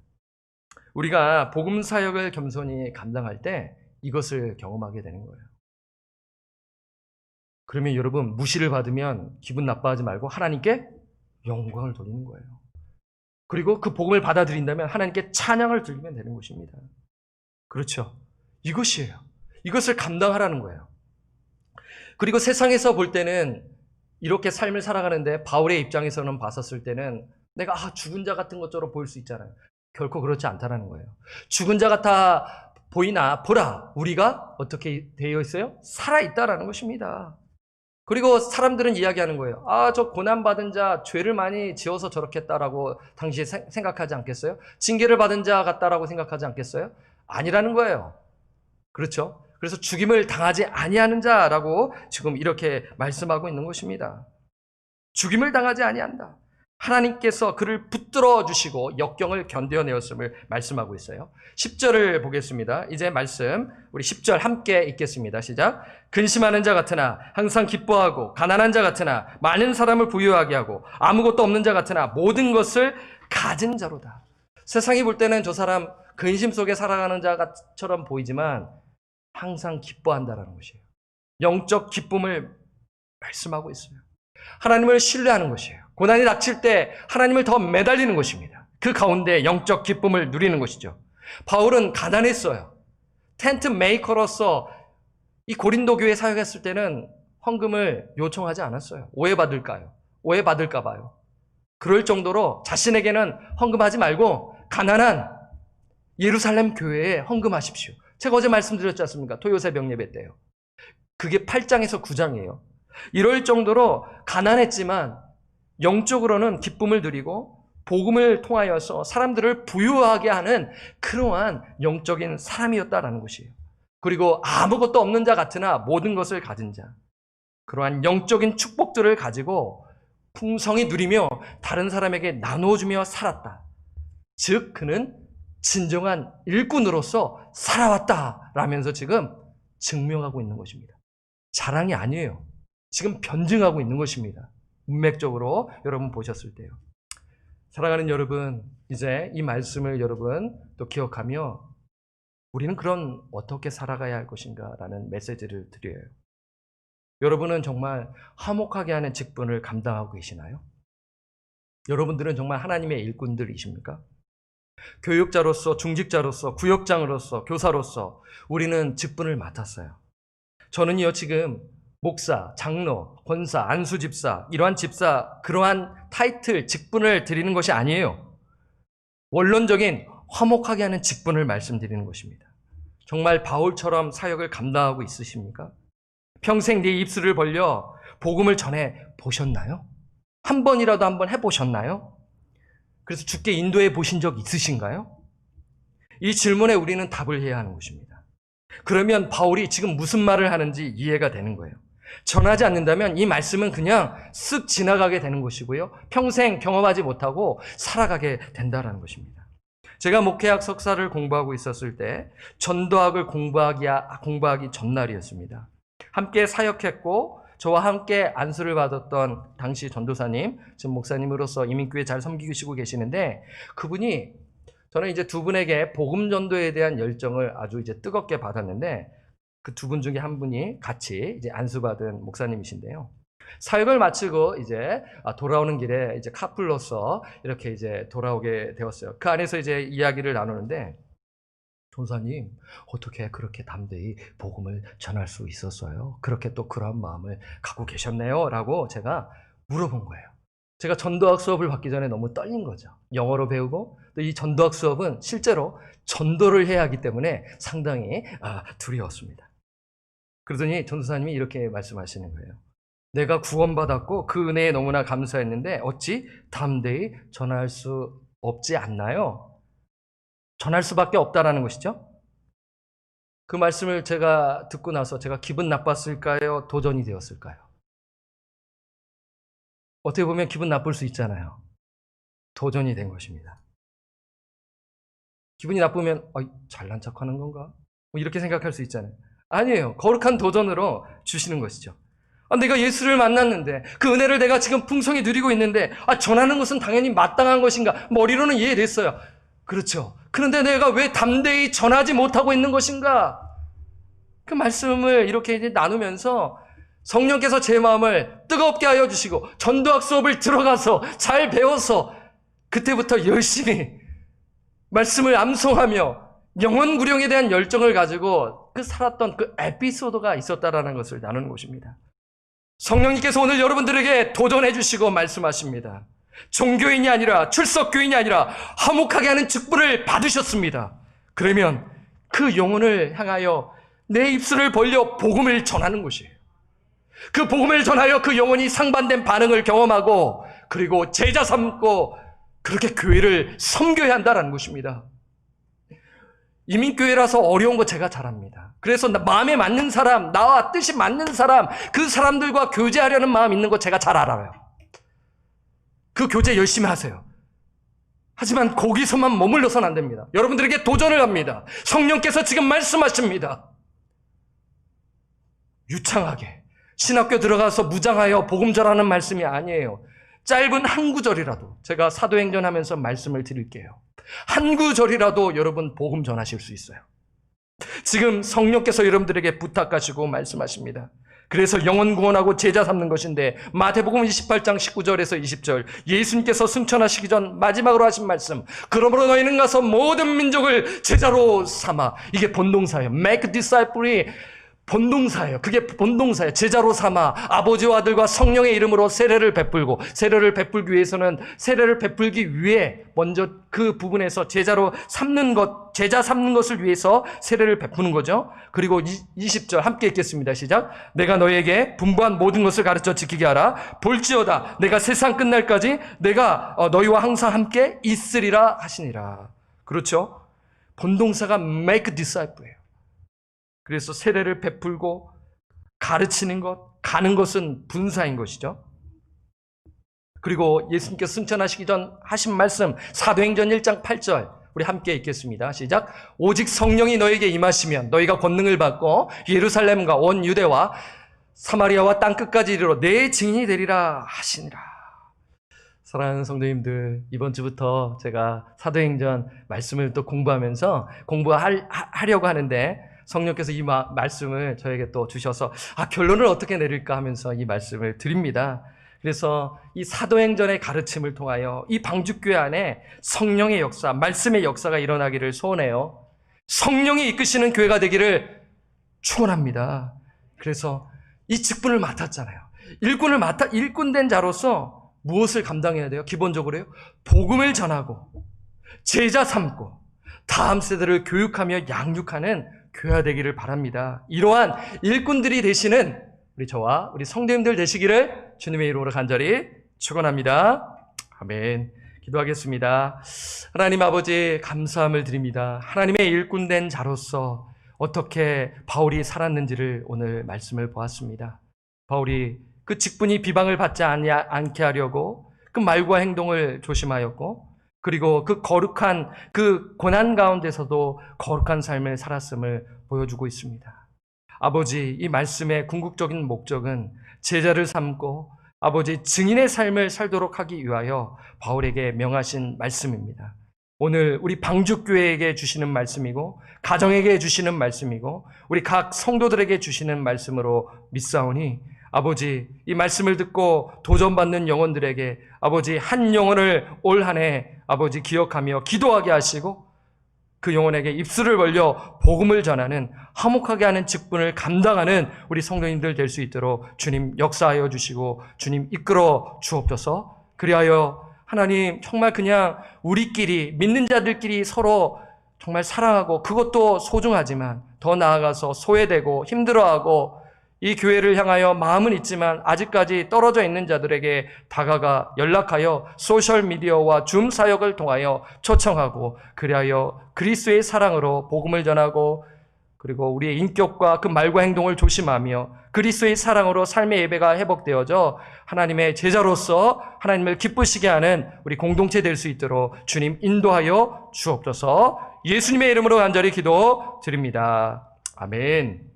우리가 복음 사역을 겸손히 감당할 때 이것을 경험하게 되는 거예요. 그러면 여러분, 무시를 받으면 기분 나빠하지 말고 하나님께 영광을 돌리는 거예요. 그리고 그 복음을 받아들인다면 하나님께 찬양을 드리면 되는 것입니다. 그렇죠? 이것이에요. 이것을 감당하라는 거예요. 그리고 세상에서 볼 때는 이렇게 삶을 살아가는데 바울의 입장에서는 봤었을 때는 내가 죽은 자 같은 것처럼 보일 수 있잖아요. 결코 그렇지 않다는 거예요. 죽은 자 같아 보이나 보라, 우리가 어떻게 되어 있어요? 살아있다라는 것입니다. 그리고 사람들은 이야기하는 거예요. 저 고난받은 자, 죄를 많이 지어서 저렇게 했다라고 당시에 생각하지 않겠어요? 징계를 받은 자 같다라고 생각하지 않겠어요? 아니라는 거예요. 그렇죠? 그래서 죽임을 당하지 아니하는 자라고 지금 이렇게 말씀하고 있는 것입니다. 죽임을 당하지 아니한다. 하나님께서 그를 붙들어 주시고 역경을 견뎌내었음을 말씀하고 있어요. 10절을 보겠습니다. 이제 말씀 우리 10절 함께 읽겠습니다. 시작. 근심하는 자 같으나 항상 기뻐하고 가난한 자 같으나 많은 사람을 부유하게 하고 아무것도 없는 자 같으나 모든 것을 가진 자로다. 세상이 볼 때는 저 사람 근심 속에 살아가는 자처럼 보이지만 항상 기뻐한다라는 것이에요. 영적 기쁨을 말씀하고 있어요. 하나님을 신뢰하는 것이에요. 고난이 닥칠 때 하나님을 더 매달리는 것입니다. 그 가운데 영적 기쁨을 누리는 것이죠. 바울은 가난했어요. 텐트 메이커로서 이 고린도 교회에 사역했을 때는 헌금을 요청하지 않았어요. 오해받을까요? 오해받을까 봐요. 그럴 정도로 자신에게는 헌금하지 말고 가난한 예루살렘 교회에 헌금하십시오. 제가 어제 말씀드렸지 않습니까? 토요새벽 예배 때요. 그게 8장에서 9장이에요. 이럴 정도로 가난했지만 영적으로는 기쁨을 누리고 복음을 통하여서 사람들을 부유하게 하는 그러한 영적인 사람이었다라는 것이에요. 그리고 아무것도 없는 자 같으나 모든 것을 가진 자. 그러한 영적인 축복들을 가지고 풍성히 누리며 다른 사람에게 나눠주며 살았다. 즉 그는 진정한 일꾼으로서 살아왔다라면서 지금 증명하고 있는 것입니다. 자랑이 아니에요. 지금 변증하고 있는 것입니다. 문맥적으로 여러분 보셨을 때요. 사랑하는 여러분, 이제 이 말씀을 여러분 또 기억하며 우리는 그런 어떻게 살아가야 할 것인가라는 메시지를 드려요. 여러분은 정말 화목하게 하는 직분을 감당하고 계시나요? 여러분들은 정말 하나님의 일꾼들이십니까? 교육자로서, 중직자로서, 구역장으로서, 교사로서 우리는 직분을 맡았어요. 저는요 지금 목사, 장로, 권사, 안수집사 이러한 집사 그러한 타이틀, 직분을 드리는 것이 아니에요. 원론적인 화목하게 하는 직분을 말씀드리는 것입니다. 정말 바울처럼 사역을 감당하고 있으십니까? 평생 내 입술을 벌려 복음을 전해 보셨나요? 한 번이라도 한번 해보셨나요? 그래서 주께 인도해 보신 적 있으신가요? 이 질문에 우리는 답을 해야 하는 것입니다. 그러면 바울이 지금 무슨 말을 하는지 이해가 되는 거예요. 전하지 않는다면 이 말씀은 그냥 쓱 지나가게 되는 것이고요. 평생 경험하지 못하고 살아가게 된다는 것입니다. 제가 목회학 석사를 공부하고 있었을 때 전도학을 공부하기 전날이었습니다. 함께 사역했고 저와 함께 안수를 받았던 당시 전도사님, 지금 목사님으로서 이민교회 잘 섬기시고 계시는데 그분이 저는 이제 두 분에게 복음 전도에 대한 열정을 아주 이제 뜨겁게 받았는데 그 두 분 중에 한 분이 같이 이제 안수받은 목사님이신데요. 사역을 마치고 이제 돌아오는 길에 이제 카풀로서 이렇게 이제 돌아오게 되었어요. 그 안에서 이제 이야기를 나누는데 전사님 어떻게 그렇게 담대히 복음을 전할 수 있었어요? 그렇게 또 그런 마음을 갖고 계셨네요 라고 제가 물어본 거예요. 제가 전도학 수업을 받기 전에 너무 떨린 거죠. 영어로 배우고 또 이 전도학 수업은 실제로 전도를 해야 하기 때문에 상당히 두려웠습니다. 그러더니 전도사님이 이렇게 말씀하시는 거예요. 내가 구원받았고 그 은혜에 너무나 감사했는데 어찌 담대히 전할 수 없지 않나요? 전할 수밖에 없다라는 것이죠. 그 말씀을 제가 듣고 나서 제가 기분 나빴을까요? 도전이 되었을까요? 어떻게 보면 기분 나쁠 수 있잖아요. 도전이 된 것입니다. 기분이 나쁘면 잘난 척하는 건가? 뭐 이렇게 생각할 수 있잖아요. 아니에요. 거룩한 도전으로 주시는 것이죠. 내가 예수를 만났는데 그 은혜를 내가 지금 풍성히 누리고 있는데 전하는 것은 당연히 마땅한 것인가? 머리로는 이해됐어요. 그렇죠. 그런데 내가 왜 담대히 전하지 못하고 있는 것인가? 그 말씀을 이렇게 이제 나누면서 성령께서 제 마음을 뜨겁게 하여 주시고 전도학 수업을 들어가서 잘 배워서 그때부터 열심히 말씀을 암송하며 영혼 구령에 대한 열정을 가지고 그 살았던 그 에피소드가 있었다라는 것을 나누는 것입니다. 성령님께서 오늘 여러분들에게 도전해 주시고 말씀하십니다. 종교인이 아니라 출석교인이 아니라 화목하게 하는 직분을 받으셨습니다. 그러면 그 영혼을 향하여 내 입술을 벌려 복음을 전하는 것이에요. 그 복음을 전하여 그 영혼이 상반된 반응을 경험하고 그리고 제자 삼고 그렇게 교회를 섬겨야 한다는 것입니다. 이민교회라서 어려운 거 제가 잘 압니다. 그래서 마음에 맞는 사람, 나와 뜻이 맞는 사람, 그 사람들과 교제하려는 마음 있는 거 제가 잘 알아요. 그 그 교제 열심히 하세요. 하지만 거기서만 머물러서는 안 됩니다. 여러분들에게 도전을 합니다. 성령께서 지금 말씀하십니다. 유창하게 신학교 들어가서 무장하여 복음 전하는 말씀이 아니에요. 짧은 한 구절이라도 제가 사도행전 하면서 말씀을 드릴게요. 한 구절이라도 여러분 복음 전하실 수 있어요. 지금 성령께서 여러분들에게 부탁하시고 말씀하십니다. 그래서 영혼 구원하고 제자 삼는 것인데 마태복음 28장 19절에서 20절 예수님께서 승천하시기 전 마지막으로 하신 말씀, 그러므로 너희는 가서 모든 민족을 제자로 삼아. 이게 본동사예요. make disciple이 본동사예요. 그게 본동사예요. 제자로 삼아 아버지와 아들과 성령의 이름으로 세례를 베풀고, 세례를 베풀기 위해서는 세례를 베풀기 위해 먼저 그 부분에서 제자로 삼는 것, 제자 삼는 것을 위해서 세례를 베푸는 거죠. 그리고 20절 함께 읽겠습니다. 시작. 내가 너희에게 분부한 모든 것을 가르쳐 지키게 하라. 볼지어다 내가 세상 끝날까지 내가 너희와 항상 함께 있으리라 하시니라. 그렇죠? 본동사가 make disciple예요. 그래서 세례를 베풀고 가르치는 것, 가는 것은 분사인 것이죠. 그리고 예수님께서 승천하시기 전 하신 말씀 사도행전 1장 8절 우리 함께 읽겠습니다. 시작. 오직 성령이 너에게 임하시면 너희가 권능을 받고 예루살렘과 온 유대와 사마리아와 땅끝까지 이르러 내 증인이 되리라 하시니라. 사랑하는 성도님들, 이번 주부터 제가 사도행전 말씀을 또 공부하려고 하는데 성령께서 이 말씀을 저에게 또 주셔서 결론을 어떻게 내릴까 하면서 이 말씀을 드립니다. 그래서 이 사도행전의 가르침을 통하여 이 방주교회 안에 성령의 역사, 말씀의 역사가 일어나기를 소원해요. 성령이 이끄시는 교회가 되기를 축원합니다. 그래서 이 직분을 맡았잖아요. 일꾼 된 자로서 무엇을 감당해야 돼요? 기본적으로요. 복음을 전하고 제자 삼고 다음 세대를 교육하며 양육하는 교회가 되기를 바랍니다. 이러한 일꾼들이 되시는 우리 저와 우리 성도님들 되시기를 주님의 이름으로 간절히 축원합니다. 아멘. 기도하겠습니다. 하나님 아버지 감사함을 드립니다. 하나님의 일꾼 된 자로서 어떻게 바울이 살았는지를 오늘 말씀을 보았습니다. 바울이 그 직분이 비방을 받지 않게 하려고 그 말과 행동을 조심하였고, 그리고 그 거룩한 그 고난 가운데서도 거룩한 삶을 살았음을 보여주고 있습니다. 아버지, 이 말씀의 궁극적인 목적은 제자를 삼고 아버지 증인의 삶을 살도록 하기 위하여 바울에게 명하신 말씀입니다. 오늘 우리 방주교회에게 주시는 말씀이고 가정에게 주시는 말씀이고 우리 각 성도들에게 주시는 말씀으로 믿사오니 아버지, 이 말씀을 듣고 도전받는 영혼들에게 아버지 한 영혼을 올 한 해 아버지 기억하며 기도하게 하시고 그 영혼에게 입술을 벌려 복음을 전하는 화목하게 하는 직분을 감당하는 우리 성도님들 될 수 있도록 주님 역사하여 주시고 주님 이끌어 주옵소서. 그리하여 하나님 정말 그냥 우리끼리 믿는 자들끼리 서로 정말 사랑하고 그것도 소중하지만 더 나아가서 소외되고 힘들어하고 이 교회를 향하여 마음은 있지만 아직까지 떨어져 있는 자들에게 다가가 연락하여 소셜미디어와 줌 사역을 통하여 초청하고 그리하여 그리스도의 사랑으로 복음을 전하고 그리고 우리의 인격과 그 말과 행동을 조심하며 그리스도의 사랑으로 삶의 예배가 회복되어져 하나님의 제자로서 하나님을 기쁘시게 하는 우리 공동체 될 수 있도록 주님 인도하여 주옵소서. 예수님의 이름으로 간절히 기도드립니다. 아멘.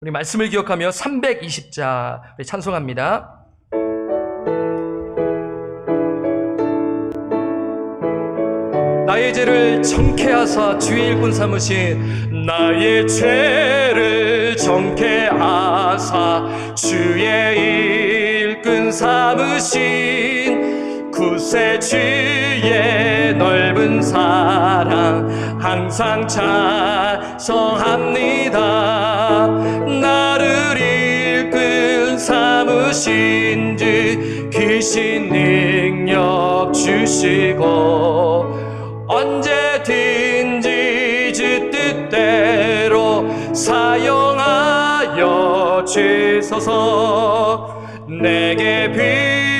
우리 말씀을 기억하며 320자 찬송합니다. 나의 죄를 정케하사 주의 일꾼 삼으신 나의 죄를 정케하사 주의 일꾼 삼으신 구세주의 넓은 사랑 항상 찬송합니다. 나를 일꾼 삼으신 주 귀신 능력 주시고 언제든지 주 뜻대로 사용하여 주소서. 내게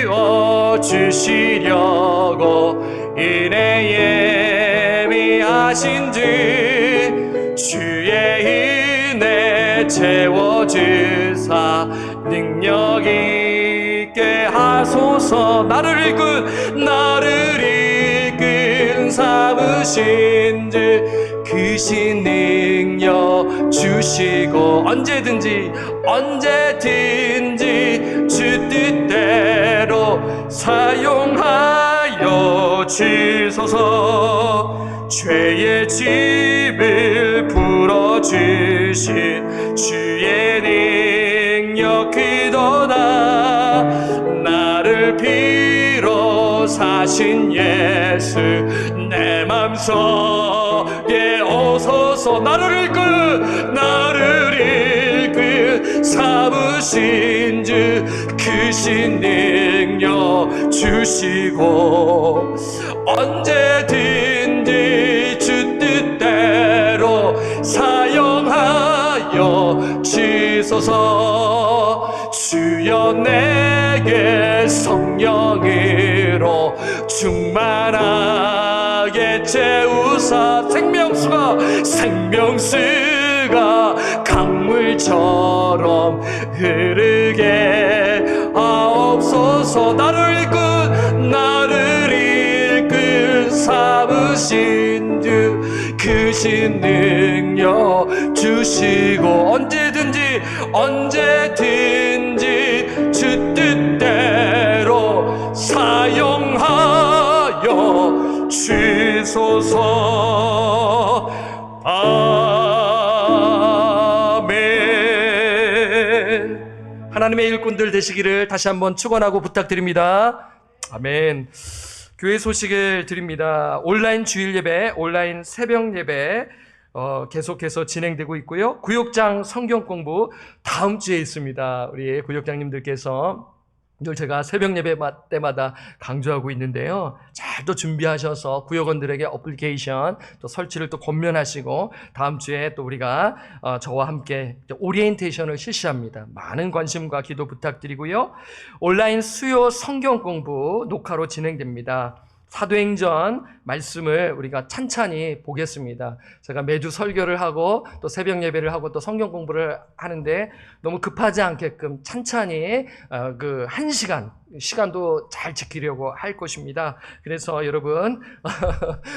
비워주시려고 이내 예비하신 주 주의 은혜 채워주사 능력 있게 하소서. 하소서. 나를 이끈 삼으신 주 크신 능력 주시고 언제든지 주 뜻대로 사용하여 주소서. 죄의 짐을 풀어주신 주의 능력 그도다. 나를 빌어 사신 예수 내 맘속에 오소서. 나를 이끌 삼으신 주 크신 능력 주시고 언제든지 주 뜻대로 사용하여 주소서. 주여 내게 성령으로 충만하게 채우사. 생명수가 강물처럼 흐르게 하옵소서. 나를 이끌 삼으신 주 크신 능력 주시고 언제든지 주 뜻대로 사용하여 주소서. 아멘. 하나님의 일꾼들 되시기를 다시 한번 축원하고 부탁드립니다. 아멘. 교회 소식을 드립니다. 온라인 주일 예배, 온라인 새벽 예배 계속해서 진행되고 있고요. 구역장 성경 공부 다음 주에 있습니다. 우리 구역장님들께서 늘 제가 새벽 예배 때마다 강조하고 있는데요. 잘 또 준비하셔서 구역원들에게 어플리케이션 또 설치를 또 권면하시고 다음 주에 또 우리가 저와 함께 오리엔테이션을 실시합니다. 많은 관심과 기도 부탁드리고요. 온라인 수요 성경 공부 녹화로 진행됩니다. 사도행전 말씀을 우리가 찬찬히 보겠습니다. 제가 매주 설교를 하고 또 새벽 예배를 하고 또 성경 공부를 하는데 너무 급하지 않게끔 찬찬히 그 1시간 시간도 잘 지키려고 할 것입니다. 그래서 여러분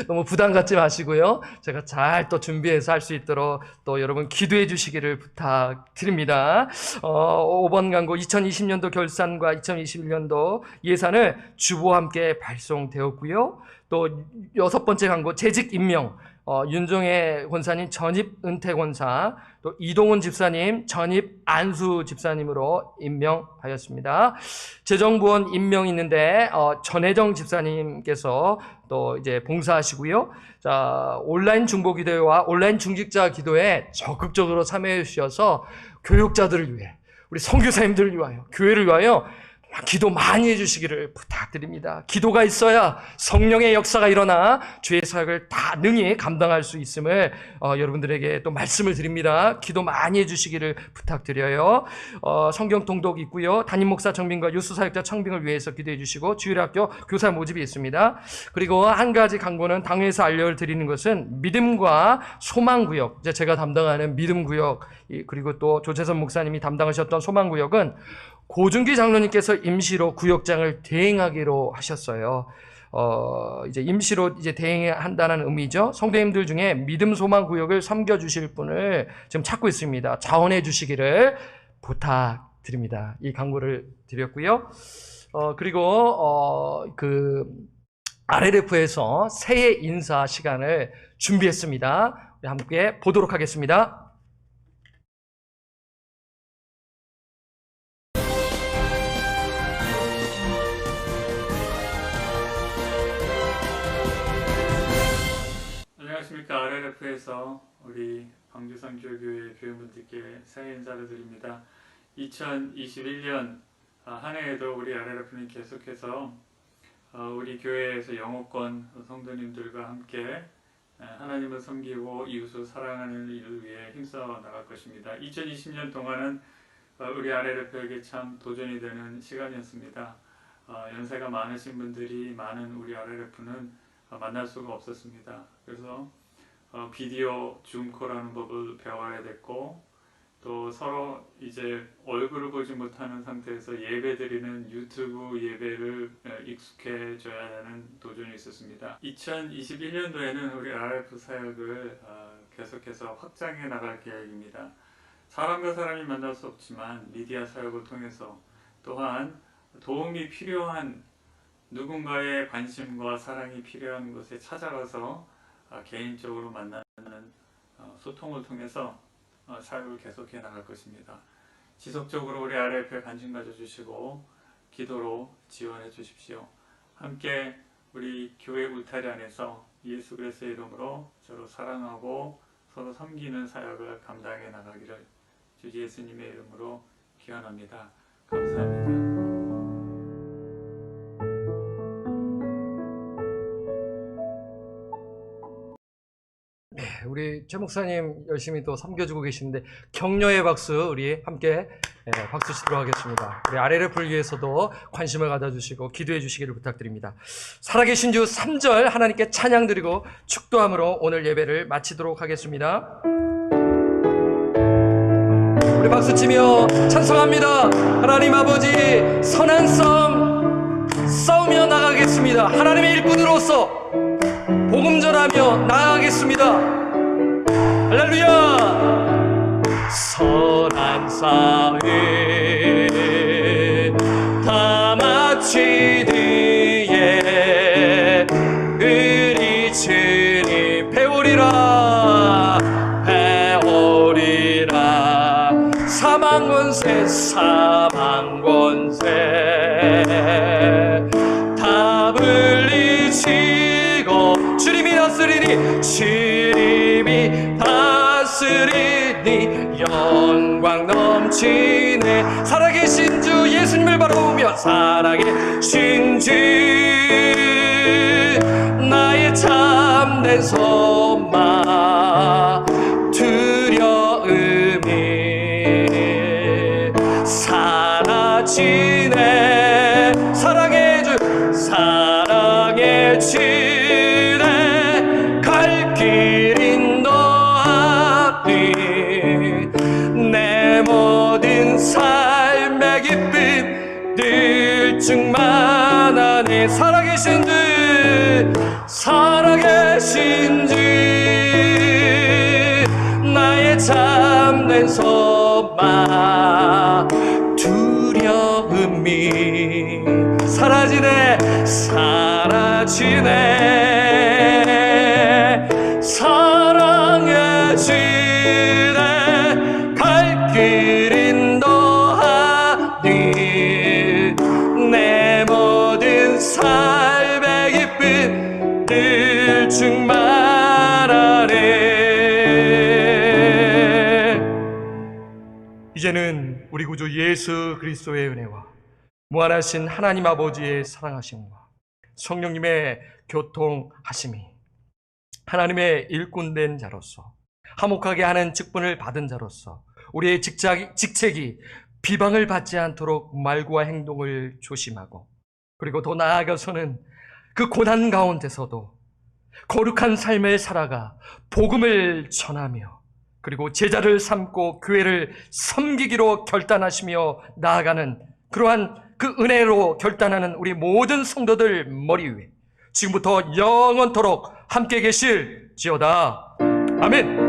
너무 부담 갖지 마시고요. 제가 잘 또 준비해서 할 수 있도록 또 여러분 기도해 주시기를 부탁드립니다. 5번 광고 2020년도 결산과 2021년도 예산을 주보와 함께 발송되었고요. 또 6번째 광고 재직 임명 윤종혜 권사님 전입 은퇴 권사, 또 이동훈 집사님 전입 안수 집사님으로 임명하였습니다. 재정부원 임명 있는데 전혜정 집사님께서 또 이제 봉사하시고요. 자, 온라인 중보기도회와 온라인 중직자 기도에 적극적으로 참여해 주셔서 교육자들을 위해 우리 선교사님들을 위하여 교회를 위하여 기도 많이 해주시기를 부탁드립니다. 기도가 있어야 성령의 역사가 일어나 주의 사역을 다 능히 감당할 수 있음을 여러분들에게 또 말씀을 드립니다. 기도 많이 해주시기를 부탁드려요. 성경 통독 있고요. 담임 목사 청빙과 유수 사역자 청빙을 위해서 기도해 주시고 주일학교 교사 모집이 있습니다. 그리고 한 가지 강구는 당회에서 알려드리는 것은 믿음과 소망구역, 제가 담당하는 믿음구역, 그리고 또 조재선 목사님이 담당하셨던 소망구역은 고준기 장로님께서 임시로 구역장을 대행하기로 하셨어요. 이제 임시로 이제 대행한다는 의미죠. 성도님들 중에 믿음 소망 구역을 섬겨주실 분을 지금 찾고 있습니다. 자원해 주시기를 부탁드립니다. 이 강구를 드렸고요. 그리고 그 RLF에서 새해 인사 시간을 준비했습니다. 우리 함께 보도록 하겠습니다. 안녕하십니까. RLF에서 우리 광주상주교회 교회분들께 새해 인사를 드립니다. 2021년 한 해에도 우리 RLF는 계속해서 우리 교회에서 영어권 성도님들과 함께 하나님을 섬기고 이웃을 사랑하는 일을 위해 힘써 나갈 것입니다. 2020년 동안은 우리 RLF에게 참 도전이 되는 시간이었습니다. 연세가 많으신 분들이 많은 우리 RLF는 만날 수가 없었습니다. 그래서 비디오 줌콜하는 법을 배워야 됐고 또 서로 이제 얼굴을 보지 못하는 상태에서 예배드리는 유튜브 예배를 익숙해져야 하는 도전이 있었습니다. 2021년도에는 우리 RF 사역을 계속해서 확장해 나갈 계획입니다. 사람과 사람이 만날 수 없지만 미디어 사역을 통해서 또한 도움이 필요한 누군가의 관심과 사랑이 필요한 곳에 찾아가서 개인적으로 만나는 소통을 통해서 사역을 계속해 나갈 것입니다. 지속적으로 우리 RF에 관심 가져주시고 기도로 지원해 주십시오. 함께 우리 교회 울타리 안에서 예수 그리스도의 이름으로 서로 사랑하고 서로 섬기는 사역을 감당해 나가기를 주 예수님의 이름으로 기원합니다. 감사합니다. 우리 최 목사님 열심히 또 섬겨주고 계시는데 격려의 박수 우리 함께 박수 치도록 하겠습니다. 우리 RF를 위해서도 관심을 가져주시고 기도해 주시기를 부탁드립니다. 살아계신 주 3절 하나님께 찬양 드리고 축도함으로 오늘 예배를 마치도록 하겠습니다. 우리 박수치며 찬송합니다. 하나님 아버지 선한 싸움 싸우며 나가겠습니다. 하나님의 일꾼으로서 복음 전하며 나가겠습니다. 할렐루야. 선한 싸움 다 마친 뒤에 우리 주님 배우리라 사망권세 다 물리치고 주님이 다스리니 영광 넘치네. 살아계신 주 예수님을 바라보며 살아계신 주 나의 참된 소망 두려움이 사라지네. 사랑의 주 사랑의 주네. 갈 길 인도하니 내 모든 삶의 기쁨 늘 충만하네. 살아계신 주 살아계신 주 나의 참된 소망 두려움이 사라지네. 사랑의 주네. 갈 길 인도하니 내 모든 삶의 기쁨 늘 충만하네. 이제는 우리 구주 예수 그리스도의 은혜와 무한하신 하나님 아버지의 사랑하심과 성령님의 교통하심이 하나님의 일꾼된 자로서 화목하게 하는 직분을 받은 자로서 우리의 직책이 비방을 받지 않도록 말과 행동을 조심하고 그리고 더 나아가서는 그 고난 가운데서도 거룩한 삶을 살아가 복음을 전하며 그리고 제자를 삼고 교회를 섬기기로 결단하시며 나아가는 그러한 그 은혜로 결단하는 우리 모든 성도들 머리 위에 지금부터 영원토록 함께 계실지어다. 아멘.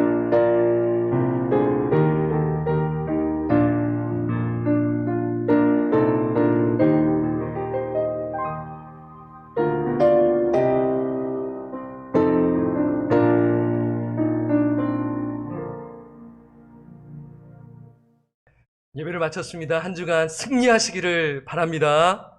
예배를 마쳤습니다. 한 주간 승리하시기를 바랍니다.